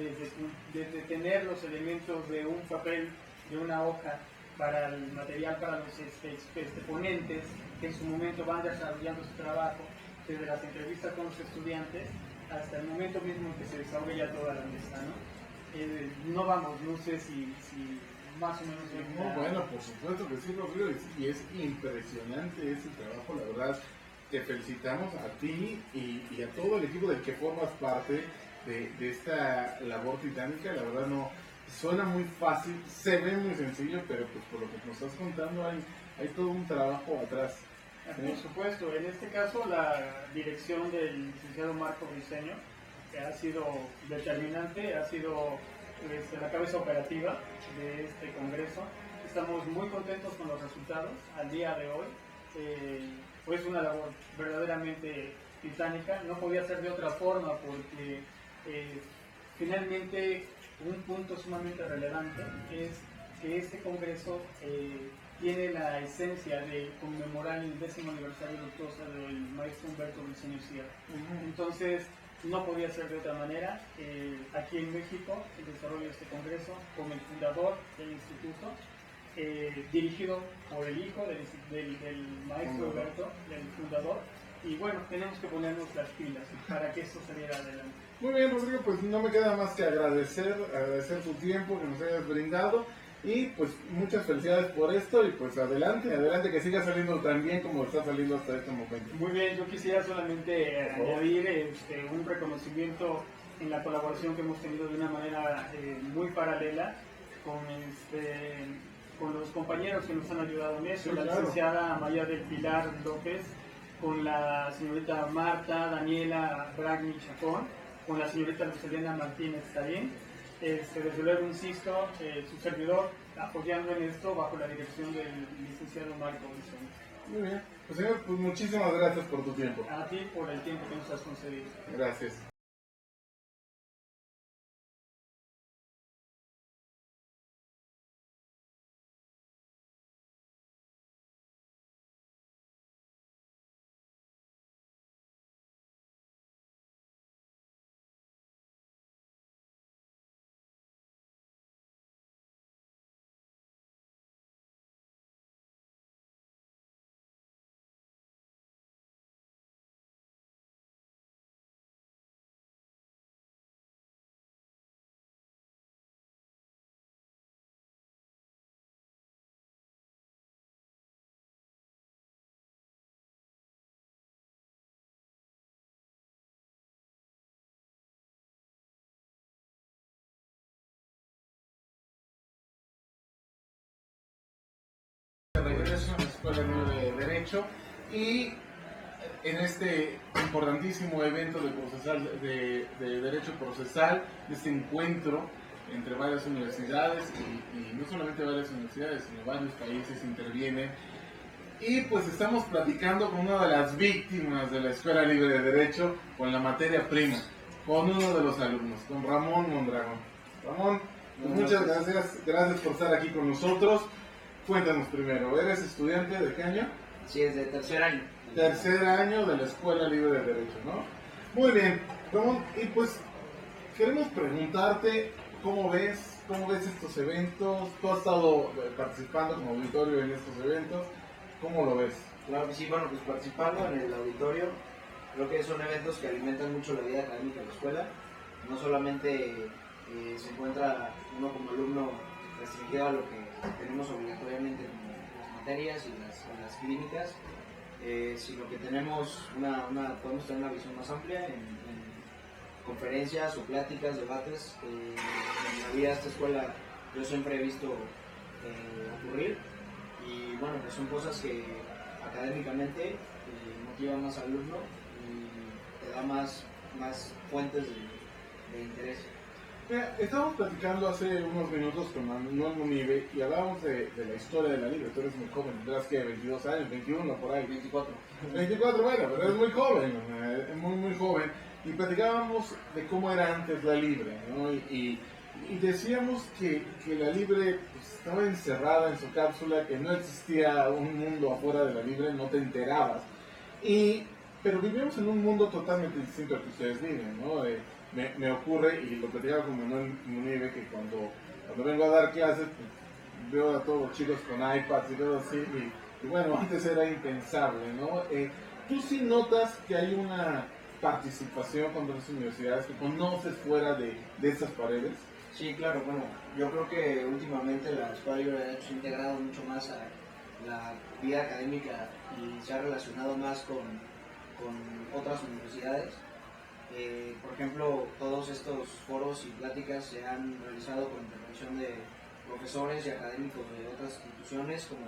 desde tener los elementos de un papel, de una hoja para el material para los ponentes que en su momento van desarrollando su trabajo, desde las entrevistas con los estudiantes hasta el momento mismo en que se desahogue ya toda la mesa, ¿no? No sé si más o menos... No, bueno, por supuesto que sí, Rodrigo, y es impresionante ese trabajo, la verdad. Te felicitamos a ti y a todo el equipo del que formas parte de esta labor titánica. La verdad no suena muy fácil, se ve muy sencillo, pero pues por lo que nos estás contando hay todo un trabajo atrás. Por supuesto, en este caso la dirección del licenciado Marco Briceño, que ha sido determinante, ha sido la cabeza operativa de este congreso. Estamos muy contentos con los resultados al día de hoy. Fue una labor verdaderamente titánica, no podía ser de otra forma porque finalmente un punto sumamente relevante es que este congreso tiene la esencia de conmemorar el 10º aniversario luctuoso del maestro Humberto Briceño Sierra. Entonces, no podía ser de otra manera. Aquí en México, el desarrollo de este congreso, como el fundador del instituto, dirigido por el hijo del maestro Humberto, del fundador, y bueno, tenemos que ponernos las pilas para que esto saliera adelante. Muy bien, Rodrigo, pues no me queda más que agradecer tu tiempo que nos hayas brindado. Y pues muchas felicidades por esto y pues adelante, que siga saliendo tan bien como está saliendo hasta este momento. Muy bien, yo quisiera solamente añadir un reconocimiento en la colaboración que hemos tenido de una manera muy paralela con los compañeros que nos han ayudado en eso, Sí, la claro. Licenciada María del Pilar López, con la señorita Marta Daniela Bragni Chacón, con la señorita Lucelena Martínez Tarín. Desde luego, insisto, su servidor apoyando en esto bajo la dirección del licenciado Marco Briceño. Muy bien, pues señor, pues muchísimas gracias por tu tiempo. A ti por el tiempo que nos has concedido. Gracias. De regreso a la Escuela Libre de Derecho. Y en este importantísimo evento de derecho procesal, de este encuentro entre varias universidades y no solamente varias universidades, sino varios países intervienen. Y pues estamos platicando con una de las víctimas de la Escuela Libre de Derecho, con la materia prima, con uno de los alumnos, con Ramón Mondragón. Ramón, pues muchas gracias por estar aquí con nosotros. Cuéntanos primero, ¿eres estudiante de qué año? Sí, es de tercer año. Tercer año de la Escuela Libre de Derecho, ¿no? Muy bien, Ramón, y pues queremos preguntarte cómo ves estos eventos. Tú has estado participando como auditorio en estos eventos, ¿cómo lo ves? Claro que sí, bueno, pues participando en el auditorio, creo que son eventos que alimentan mucho la vida académica de la escuela. No solamente se encuentra uno como alumno restringido a lo que tenemos obligatoriamente como las materias y las clínicas, sino que tenemos podemos tener una visión más amplia en conferencias o pláticas, debates. En la vida de esta escuela yo siempre he visto ocurrir, y bueno, pues son cosas que académicamente motivan más al alumno y te da más fuentes de interés. Mira, estábamos platicando hace unos minutos con Manuel Munive y hablábamos de la historia de la Libre. Tú eres muy joven, tendrás que 22 años, 21 por ahí. 24. 24, bueno, pero eres muy joven, muy joven. Y platicábamos de cómo era antes la Libre, ¿no? Y decíamos que la Libre pues, estaba encerrada en su cápsula, que no existía un mundo afuera de la Libre, no te enterabas. Pero vivimos en un mundo totalmente distinto al que ustedes viven, ¿no? Me ocurre, y lo platicaba con Manuel Munive, que cuando vengo a dar clases, pues, veo a todos los chicos con iPads y todo así, y bueno, antes era impensable, ¿no? ¿Tú sí notas que hay una participación con otras universidades que conoces fuera de esas paredes? Sí, claro, bueno, yo creo que últimamente la Escuela Libre de Derecho se ha integrado mucho más a la vida académica y se ha relacionado más con otras universidades. Por ejemplo, todos estos foros y pláticas se han realizado con intervención de profesores y académicos de otras instituciones como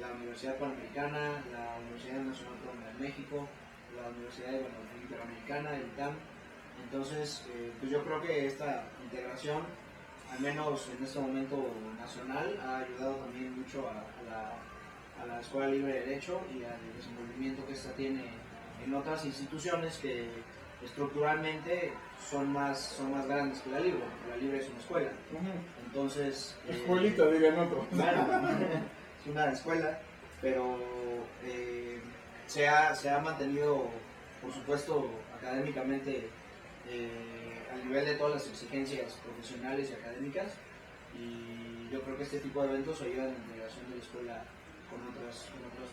la Universidad Panamericana, la Universidad Nacional Autónoma de México, la Universidad Interamericana, el ITAM. Entonces, pues yo creo que esta integración, al menos en este momento nacional, ha ayudado también mucho a la Escuela Libre de Derecho y al desenvolvimiento que esta tiene en otras instituciones que estructuralmente son más grandes que la Libre, porque la Libre es una escuela. Entonces, escuelita, dirían otros. Bueno, es una escuela, pero se ha mantenido, por supuesto, académicamente al nivel de todas las exigencias profesionales y académicas, y yo creo que este tipo de eventos ayudan a la integración de la escuela con otras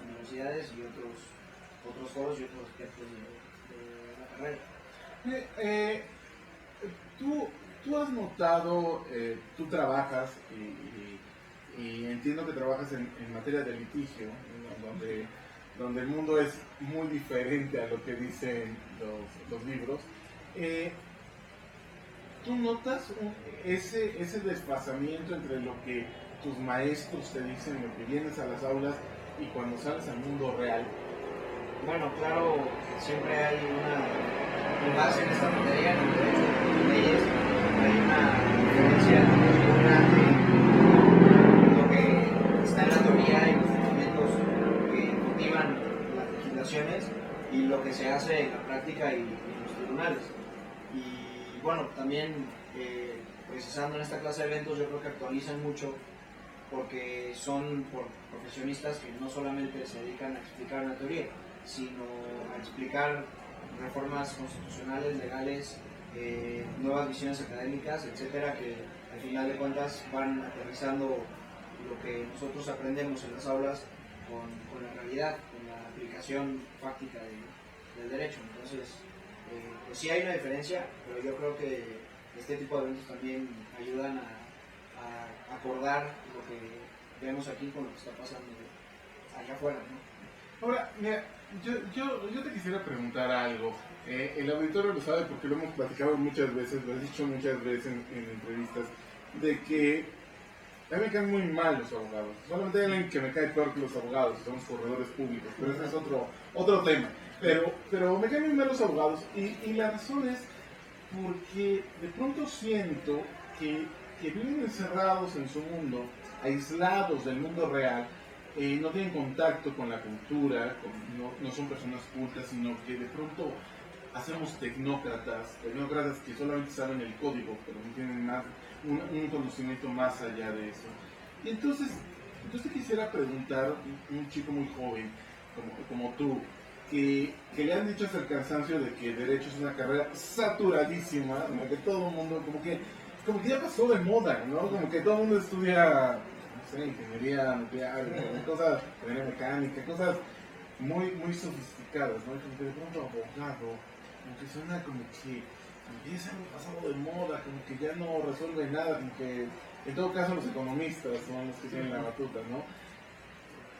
universidades y otros foros y otros aspectos de la carrera. Tú has notado, tú trabajas y entiendo que trabajas en materia de litigio, ¿no? donde el mundo es muy diferente a lo que dicen los libros. ¿Tú notas ese desfasamiento entre lo que tus maestros te dicen, lo que vienes a las aulas y cuando sales al mundo real? Bueno, claro, siempre hay una base en esta materia, en el derecho de leyes, hay una diferencia muy grande lo que está en la teoría y los fundamentos que motivan las legislaciones y lo que se hace en la práctica y en los tribunales. Y bueno, también precisando en esta clase de eventos, yo creo que actualizan mucho porque son por profesionistas que no solamente se dedican a explicar una teoría, sino a explicar reformas constitucionales, legales, nuevas visiones académicas, etcétera, que al final de cuentas van aterrizando lo que nosotros aprendemos en las aulas con la realidad, con la aplicación práctica del derecho. Entonces, pues sí hay una diferencia, pero yo creo que este tipo de eventos también ayudan a acordar lo que vemos aquí con lo que está pasando allá afuera, ¿no? Ahora, mira, yo te quisiera preguntar algo. El auditorio lo sabe porque lo hemos platicado muchas veces, lo he dicho muchas veces en entrevistas, de que A mí me caen muy mal los abogados. Solamente hay alguien que me cae peor que los abogados, que son los corredores públicos, pero ese es otro tema. Pero me caen muy mal los abogados y la razón es porque de pronto siento que viven encerrados en su mundo, aislados del mundo real, no tienen contacto con la cultura, no son personas cultas, sino que de pronto hacemos tecnócratas que solamente saben el código, pero no tienen más, un conocimiento más allá de eso. Y entonces, yo te quisiera preguntar, un chico muy joven, como tú, que le han dicho hasta el cansancio de que Derecho es una carrera saturadísima, ¿no? Que todo el mundo, como que ya pasó de moda, ¿no? Como que todo el mundo estudia, no sé, ingeniería nuclear, cosas, ingeniería mecánica, cosas muy, muy sofisticadas, ¿no? Como que de pronto abogado, como que suena como que ya se han pasado de moda, como que ya no resuelve nada, como que en todo caso los economistas son los que tienen la batuta, ¿no?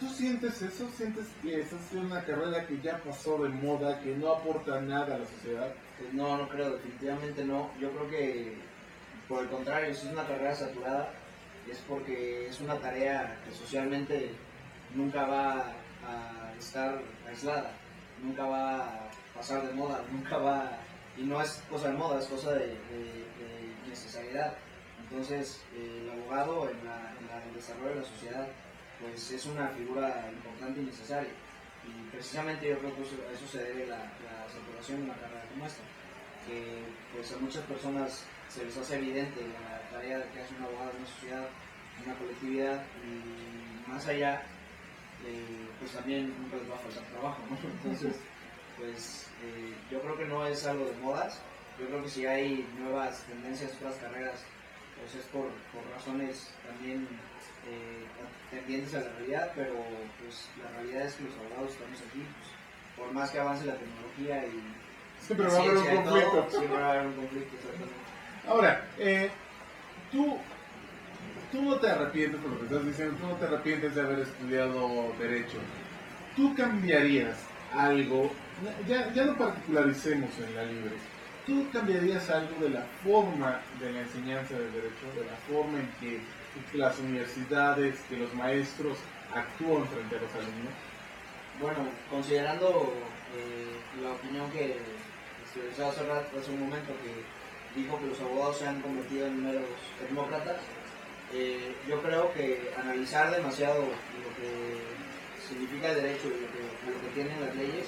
¿Tú sientes eso? ¿Sientes que esa es una carrera que ya pasó de moda, que no aporta nada a la sociedad? Pues no creo, definitivamente no. Yo creo que, por el contrario, si es una carrera saturada, es porque es una tarea que socialmente nunca va a estar aislada, nunca va a pasar de moda, nunca va... Y no es cosa de moda, es cosa de necesidad. Entonces, el abogado en el desarrollo de la sociedad pues es una figura importante y necesaria. Y precisamente yo creo que a eso se debe la saturación de una carrera como esta, que pues a muchas personas se les hace evidente la tarea que hace un abogado en una sociedad, en una colectividad, y más allá, pues también nunca les va a faltar trabajo, ¿no? Entonces, pues yo creo que no es algo de modas, yo creo que si hay nuevas tendencias, otras carreras, pues es por razones también tendientes a la realidad, pero pues la realidad es que los abogados estamos aquí, pues, por más que avance la tecnología y siempre va a haber un conflicto. Siempre va a haber un conflicto, exactamente. Ahora, tú no te arrepientes, por lo que estás diciendo, tú no te arrepientes de haber estudiado Derecho. ¿Tú cambiarías algo? Ya no particularicemos en la libre. ¿Tú cambiarías algo de la forma de la enseñanza del Derecho, de la forma en que las universidades, que los maestros actúan frente a los alumnos? Bueno, considerando la opinión que expresó hace un momento, que dijo que los abogados se han convertido en meros tecnócratas, yo creo que analizar demasiado lo que significa el derecho y lo que tienen las leyes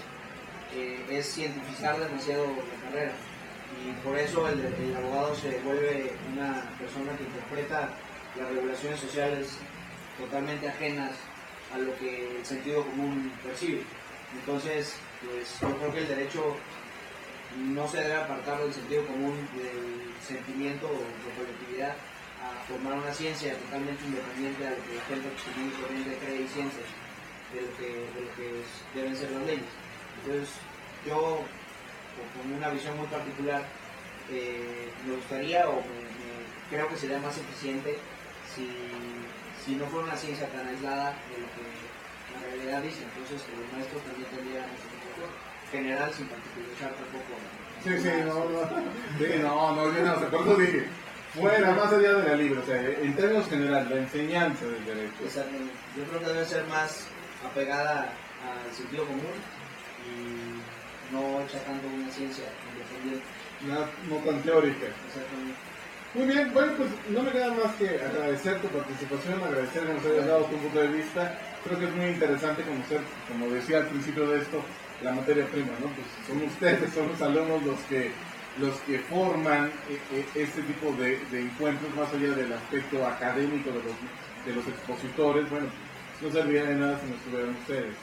es cientificar demasiado la carrera. Y por eso el abogado se vuelve una persona que interpreta las regulaciones sociales totalmente ajenas a lo que el sentido común percibe. Entonces, pues yo creo que el derecho no se debe apartar del sentido común, del sentimiento o de colectividad, a formar una ciencia totalmente independiente a lo que la gente común y corriente cree y ciencia de lo que deben ser las leyes. Entonces, yo, con una visión muy particular, me gustaría creo que sería más eficiente si no fuera una ciencia tan aislada de lo que la realidad dice. Entonces, que los maestros también tendrían esa situación general, sin particularizar tampoco. Por eso dije, fuera, más allá de la libre, o sea, en términos generales, la enseñanza del derecho. Exactamente. Yo creo que debe ser más apegada al sentido común y no hecha tanto una ciencia independiente. No tan teórica. Exactamente. Muy bien, bueno, pues no me queda más que agradecer tu participación, agradecer que nos hayas dado tu punto de vista. Creo que es muy interesante conocer, como decía al principio de esto, la materia prima, ¿no? Pues son ustedes, son los alumnos los que forman este tipo de encuentros, más allá del aspecto académico de los expositores. Bueno, no serviría de nada si no estuvieran ustedes.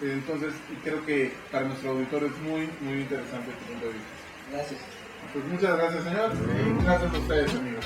Entonces, creo que para nuestro auditorio es muy, muy interesante tu punto de vista. Gracias. Pues muchas gracias, señor, y gracias a ustedes, amigos.